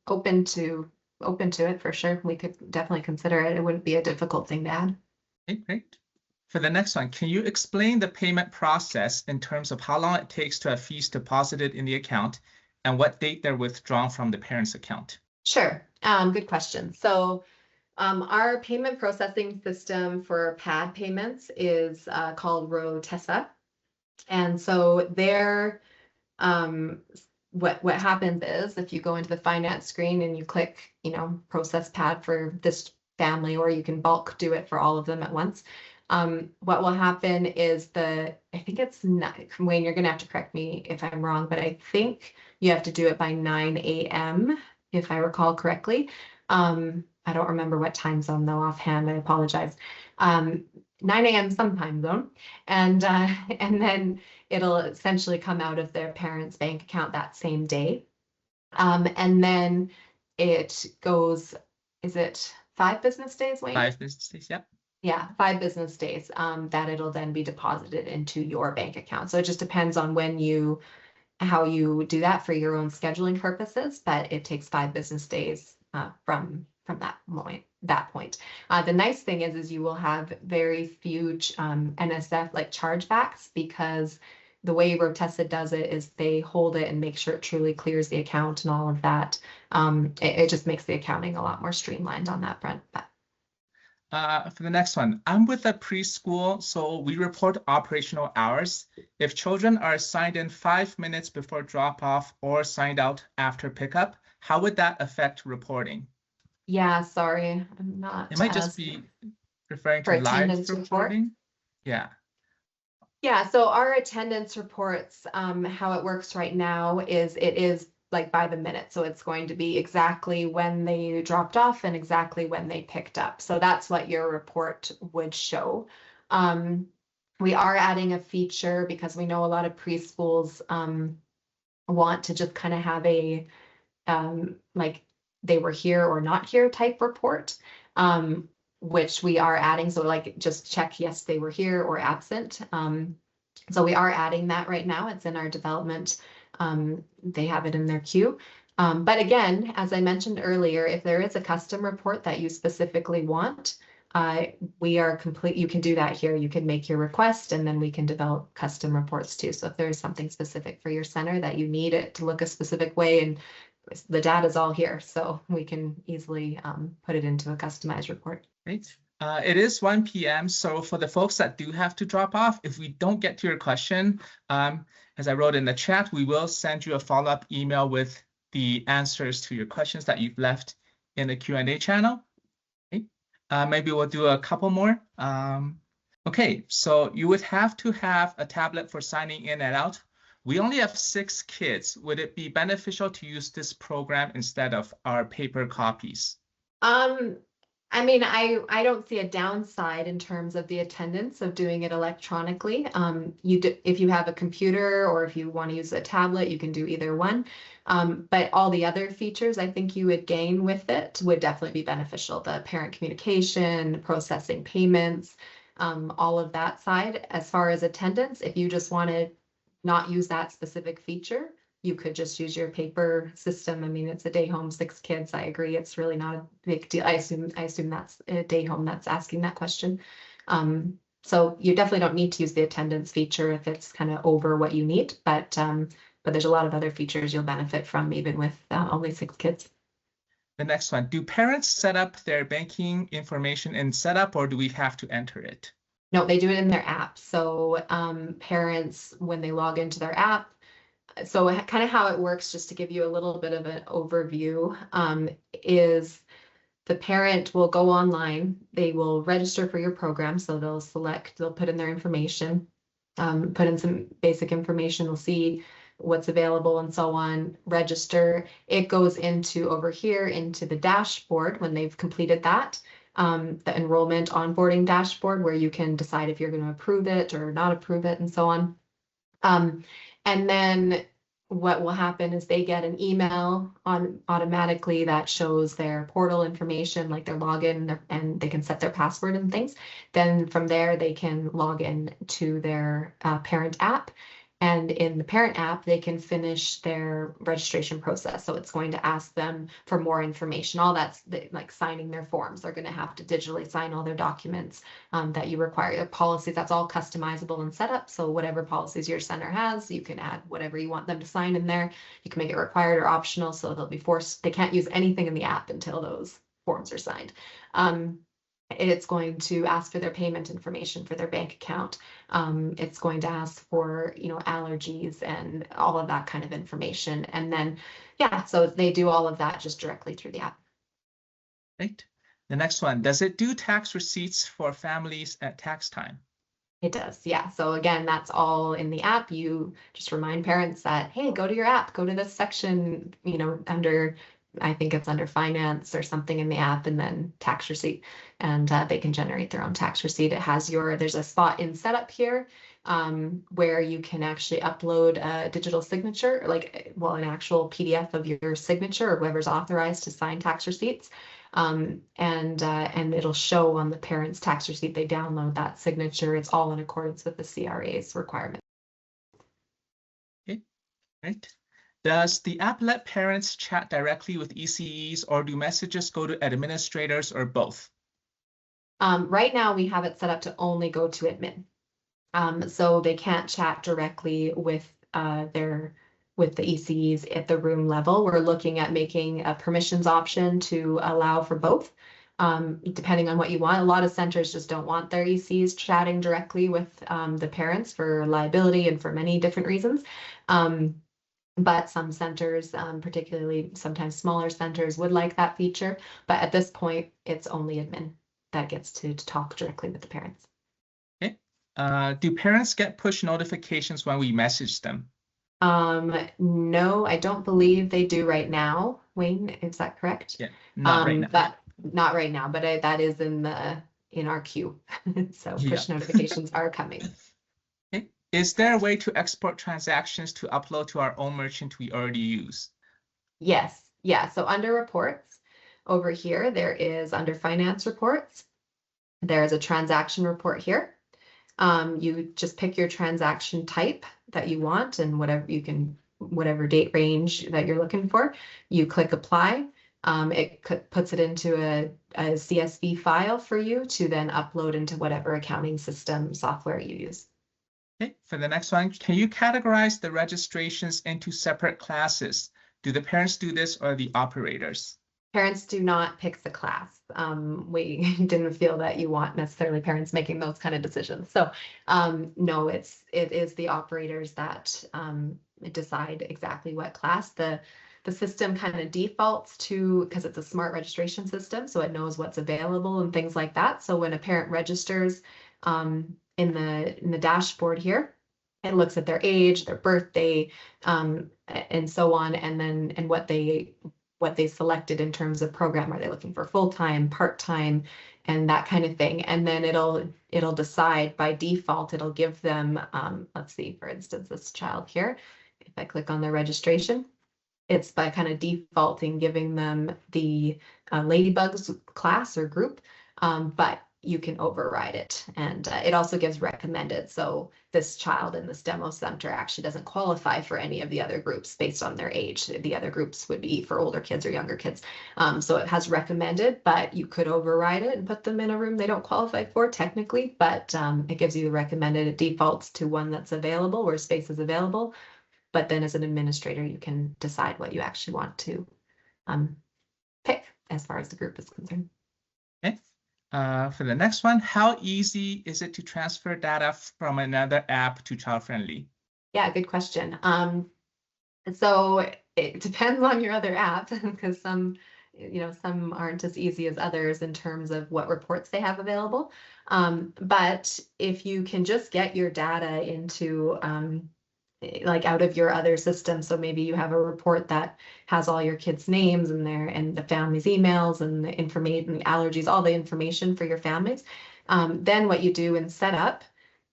open to it for sure. We could definitely consider it. It wouldn't be a difficult thing to add. Okay, great. For the next one, can you explain the payment process in terms of how long it takes to have fees deposited in the account and what date they're withdrawn from the parent's account? Sure. Good question. So our payment processing system for PAD payments is called Rotessa. And so there, what happens is if you go into the finance screen and you click, process PAD for this family, or you can bulk do it for all of them at once. What will happen is I think it's not, Wayne, you're going to have to correct me if I'm wrong, but I think you have to do it by 9 a.m. if I recall correctly. I don't remember what time zone though offhand, I apologize. 9 a.m. some time zone. And then it'll essentially come out of their parents' bank account that same day. And then it goes, is it 5 business days, Wayne? 5 business days, yep. Yeah, 5 business days that it'll then be deposited into your bank account. So it just depends on how you do that for your own scheduling purposes, but it takes 5 business days from that point. The nice thing is you will have very few NSF like chargebacks, because the way Rotessa does it is they hold it and make sure it truly clears the account and all of that. It just makes the accounting a lot more streamlined on that front. But for the next one, I'm with a preschool, so we report operational hours. If children are signed in 5 minutes before drop-off or signed out after pickup, how would that affect reporting? Yeah, sorry, I'm not. It might just be referring for to live attendance reporting. Yeah. Yeah, so our attendance reports, how it works right now is it is like by the minute. So it's going to be exactly when they dropped off and exactly when they picked up. So that's what your report would show. We are adding a feature because we know a lot of preschools want to just kind of have a like they were here or not here type report, which we are adding. So like just check, yes, they were here or absent. So we are adding that right now. It's in our development. They have it in their queue. But again, as I mentioned earlier, if there is a custom report that you specifically want, we are complete. You can do that here. You can make your request and then we can develop custom reports too. So if there is something specific for your center that you need it to look a specific way, and the data is all here, so we can easily put it into a customized report. Great. It is 1 p.m. So for the folks that do have to drop off, if we don't get to your question, as I wrote in the chat, we will send you a follow-up email with the answers to your questions that you've left in the Q&A channel. Okay. Maybe we'll do a couple more. Okay, so you would have to have a tablet for signing in and out. We only have 6 kids. Would it be beneficial to use this program instead of our paper copies? I mean, I don't see a downside in terms of the attendance of doing it electronically. If you have a computer or if you want to use a tablet, you can do either one. But all the other features I think you would gain with it would definitely be beneficial. The parent communication, processing payments, all of that side. As far as attendance, if you just want to not use that specific feature, you could just use your paper system. I mean, it's a day home, 6 kids. I agree. It's really not a big deal. I assume that's a day home that's asking that question. So you definitely don't need to use the attendance feature if it's kind of over what you need. But there's a lot of other features you'll benefit from even with only 6 kids. The next one, do parents set up their banking information in setup or do we have to enter it? No, they do it in their app. So parents, when they log into their app, so kind of how it works, just to give you a little bit of an overview, is the parent will go online, they will register for your program. So they'll put in their information, put in some basic information, they'll see what's available and so on, register. It goes over here into the dashboard when they've completed that, the enrollment onboarding dashboard, where you can decide if you're going to approve it or not approve it and so on. And then what will happen is they get an email automatically that shows their portal information, like their login, and they can set their password and things. Then from there, they can log in to their parent app. And in the parent app, they can finish their registration process. So it's going to ask them for more information. All that's like signing their forms. They're going to have to digitally sign all their documents that you require. Their policies, that's all customizable and set up. So whatever policies your center has, you can add whatever you want them to sign in there. You can make it required or optional. So they'll be forced, they can't use anything in the app until those forms are signed. It's going to ask for their payment information for their bank account. It's going to ask for, allergies and all of that kind of information. And then, yeah, so they do all of that just directly through the app. Right. The next one, does it do tax receipts for families at tax time? It does, yeah. So again, that's all in the app. You just remind parents that, hey, go to your app, go to this section, under, I think it's under finance or something in the app, and then tax receipt, and they can generate their own tax receipt. It has there's a spot in setup here where you can actually upload a digital signature, an actual PDF of your signature or whoever's authorized to sign tax receipts. And it'll show on the parent's tax receipt. They download that signature. It's all in accordance with the CRA's requirement. Okay, right. Does the app let parents chat directly with ECEs, or do messages go to administrators, or both? Right now, we have it set up to only go to admin. So they can't chat directly with the ECEs at the room level. We're looking at making a permissions option to allow for both, depending on what you want. A lot of centers just don't want their ECEs chatting directly with the parents for liability and for many different reasons. But some centers, particularly sometimes smaller centers, would like that feature. But at this point, it's only admin that gets to talk directly with the parents. Okay. Do parents get push notifications when we message them? No, I don't believe they do right now. Wayne, is that correct? Yeah, not right now. But not right now, but that is in our queue. So push notifications are coming. Okay. Is there a way to export transactions to upload to our own merchant we already use? Yes. Yeah. So under reports over here, there is under finance reports, there's a transaction report here. You just pick your transaction type that you want and whatever date range that you're looking for. You click apply. It puts it into a CSV file for you to then upload into whatever accounting system software you use. Okay, for the next one, can you categorize the registrations into separate classes? Do the parents do this or the operators? Parents do not pick the class. We didn't feel that you want necessarily parents making those kind of decisions. So no, it is the operators that decide exactly what class. The system kind of defaults to, because it's a smart registration system, so it knows what's available and things like that. So when a parent registers in the dashboard here, it looks at their age, their birthday, and so on, and what they selected in terms of program. Are they looking for full-time, part-time, and that kind of thing? And then it'll decide by default, it'll give them, let's see, for instance, this child here, if I click on their registration, it's by kind of defaulting giving them the Ladybugs class or group, but you can override it. And it also gives recommended. So this child in this demo center actually doesn't qualify for any of the other groups based on their age. The other groups would be for older kids or younger kids. So it has recommended, but you could override it and put them in a room they don't qualify for technically, but it gives you the recommended. It defaults to one that's available where space is available. But then as an administrator, you can decide what you actually want to pick as far as the group is concerned. Okay. For the next one, how easy is it to transfer data from another app to ChildFriendly? Yeah, good question. So it depends on your other app because some aren't as easy as others in terms of what reports they have available. But if you can just get your data into out of your other system, so maybe you have a report that has all your kids' names and the family's emails and the information, allergies, all the information for your families. Then what you do in setup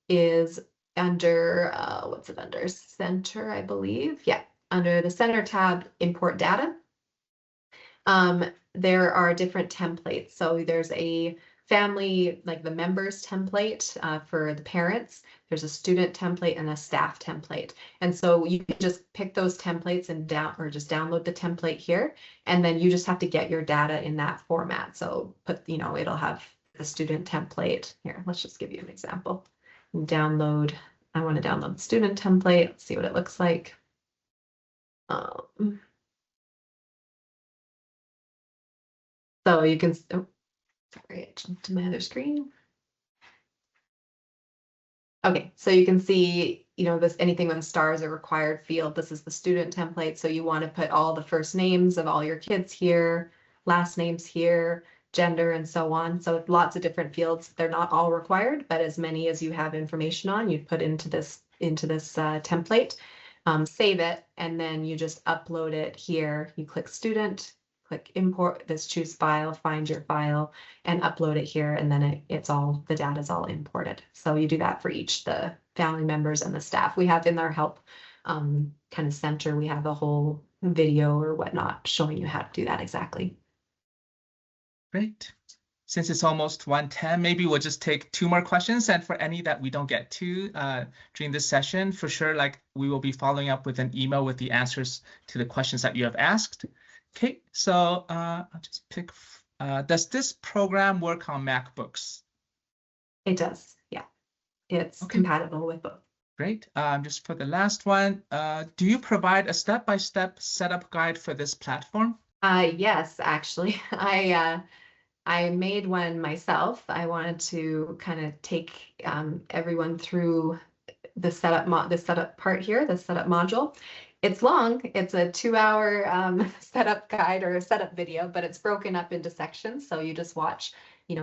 is under what's it under? Center, I believe. Yeah, under the center tab, import data. there are different templates. So there's a family, like the members template for the parents. There's a student template and a staff template. And so you can just pick those templates and just download the template here. And then you just have to get your data in that format. So it'll have the student template here. Let's just give you an example. I want to download the student template. Let's see what it looks like. So you can, sorry, I jumped to my other screen. Okay, so you can see, anything with a star is a required field. This is the student template. So you want to put all the first names of all your kids here, last names here, gender, and so on. So lots of different fields. They're not all required, but as many as you have information on, you put into this template, save it, and then you just upload it here. You click student, click import, choose file, find your file, and upload it here, and then the data is all imported. So you do that for the family members and the staff. We have in our help kind of center, we have a whole video or whatnot showing you how to do that exactly. Great. Since it's almost 1:10, maybe we'll just take 2 more questions. And for any that we don't get to during this session, for sure, we will be following up with an email with the answers to the questions that you have asked. Okay, so I'll just pick, does this program work on MacBooks? It does, yeah. It's compatible with both. Great. Just for the last one, do you provide a step-by-step setup guide for this platform? Yes, actually. I made one myself. I wanted to kind of take everyone through the setup part here, the setup module. It's long. It's a 2-hour setup guide or a setup video, but it's broken up into sections. So you just watch,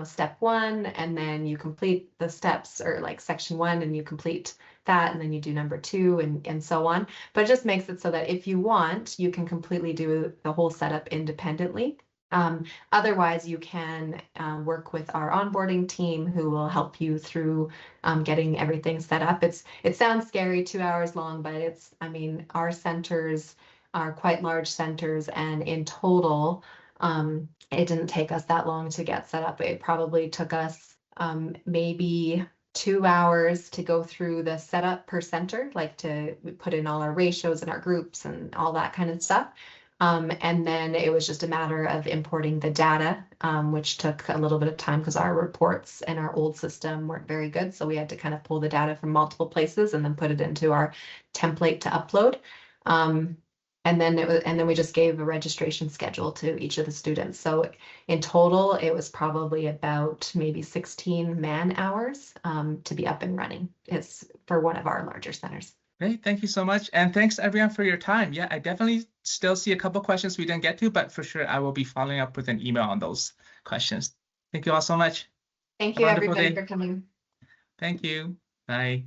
step 1, and then you complete the steps, or like section 1, and you complete that, and then you do number 2, and so on. But it just makes it so that if you want, you can completely do the whole setup independently. Otherwise, you can work with our onboarding team, who will help you through getting everything set up. It sounds scary, 2 hours long, but our centers are quite large centers, and in total, it didn't take us that long to get set up. It probably took us maybe 2 hours to go through the setup per center, like to put in all our ratios and our groups and all that kind of stuff. And then it was just a matter of importing the data, which took a little bit of time because our reports and our old system weren't very good. So we had to kind of pull the data from multiple places and then put it into our template to upload. And then we just gave a registration schedule to each of the students. So in total, it was probably about maybe 16 man hours to be up and running. It's for one of our larger centers. Great, thank you so much. And thanks everyone for your time. Yeah, I definitely still see a couple questions we didn't get to, but for sure I will be following up with an email on those questions. Thank you all so much. Thank you everybody for coming. Thank you. Bye.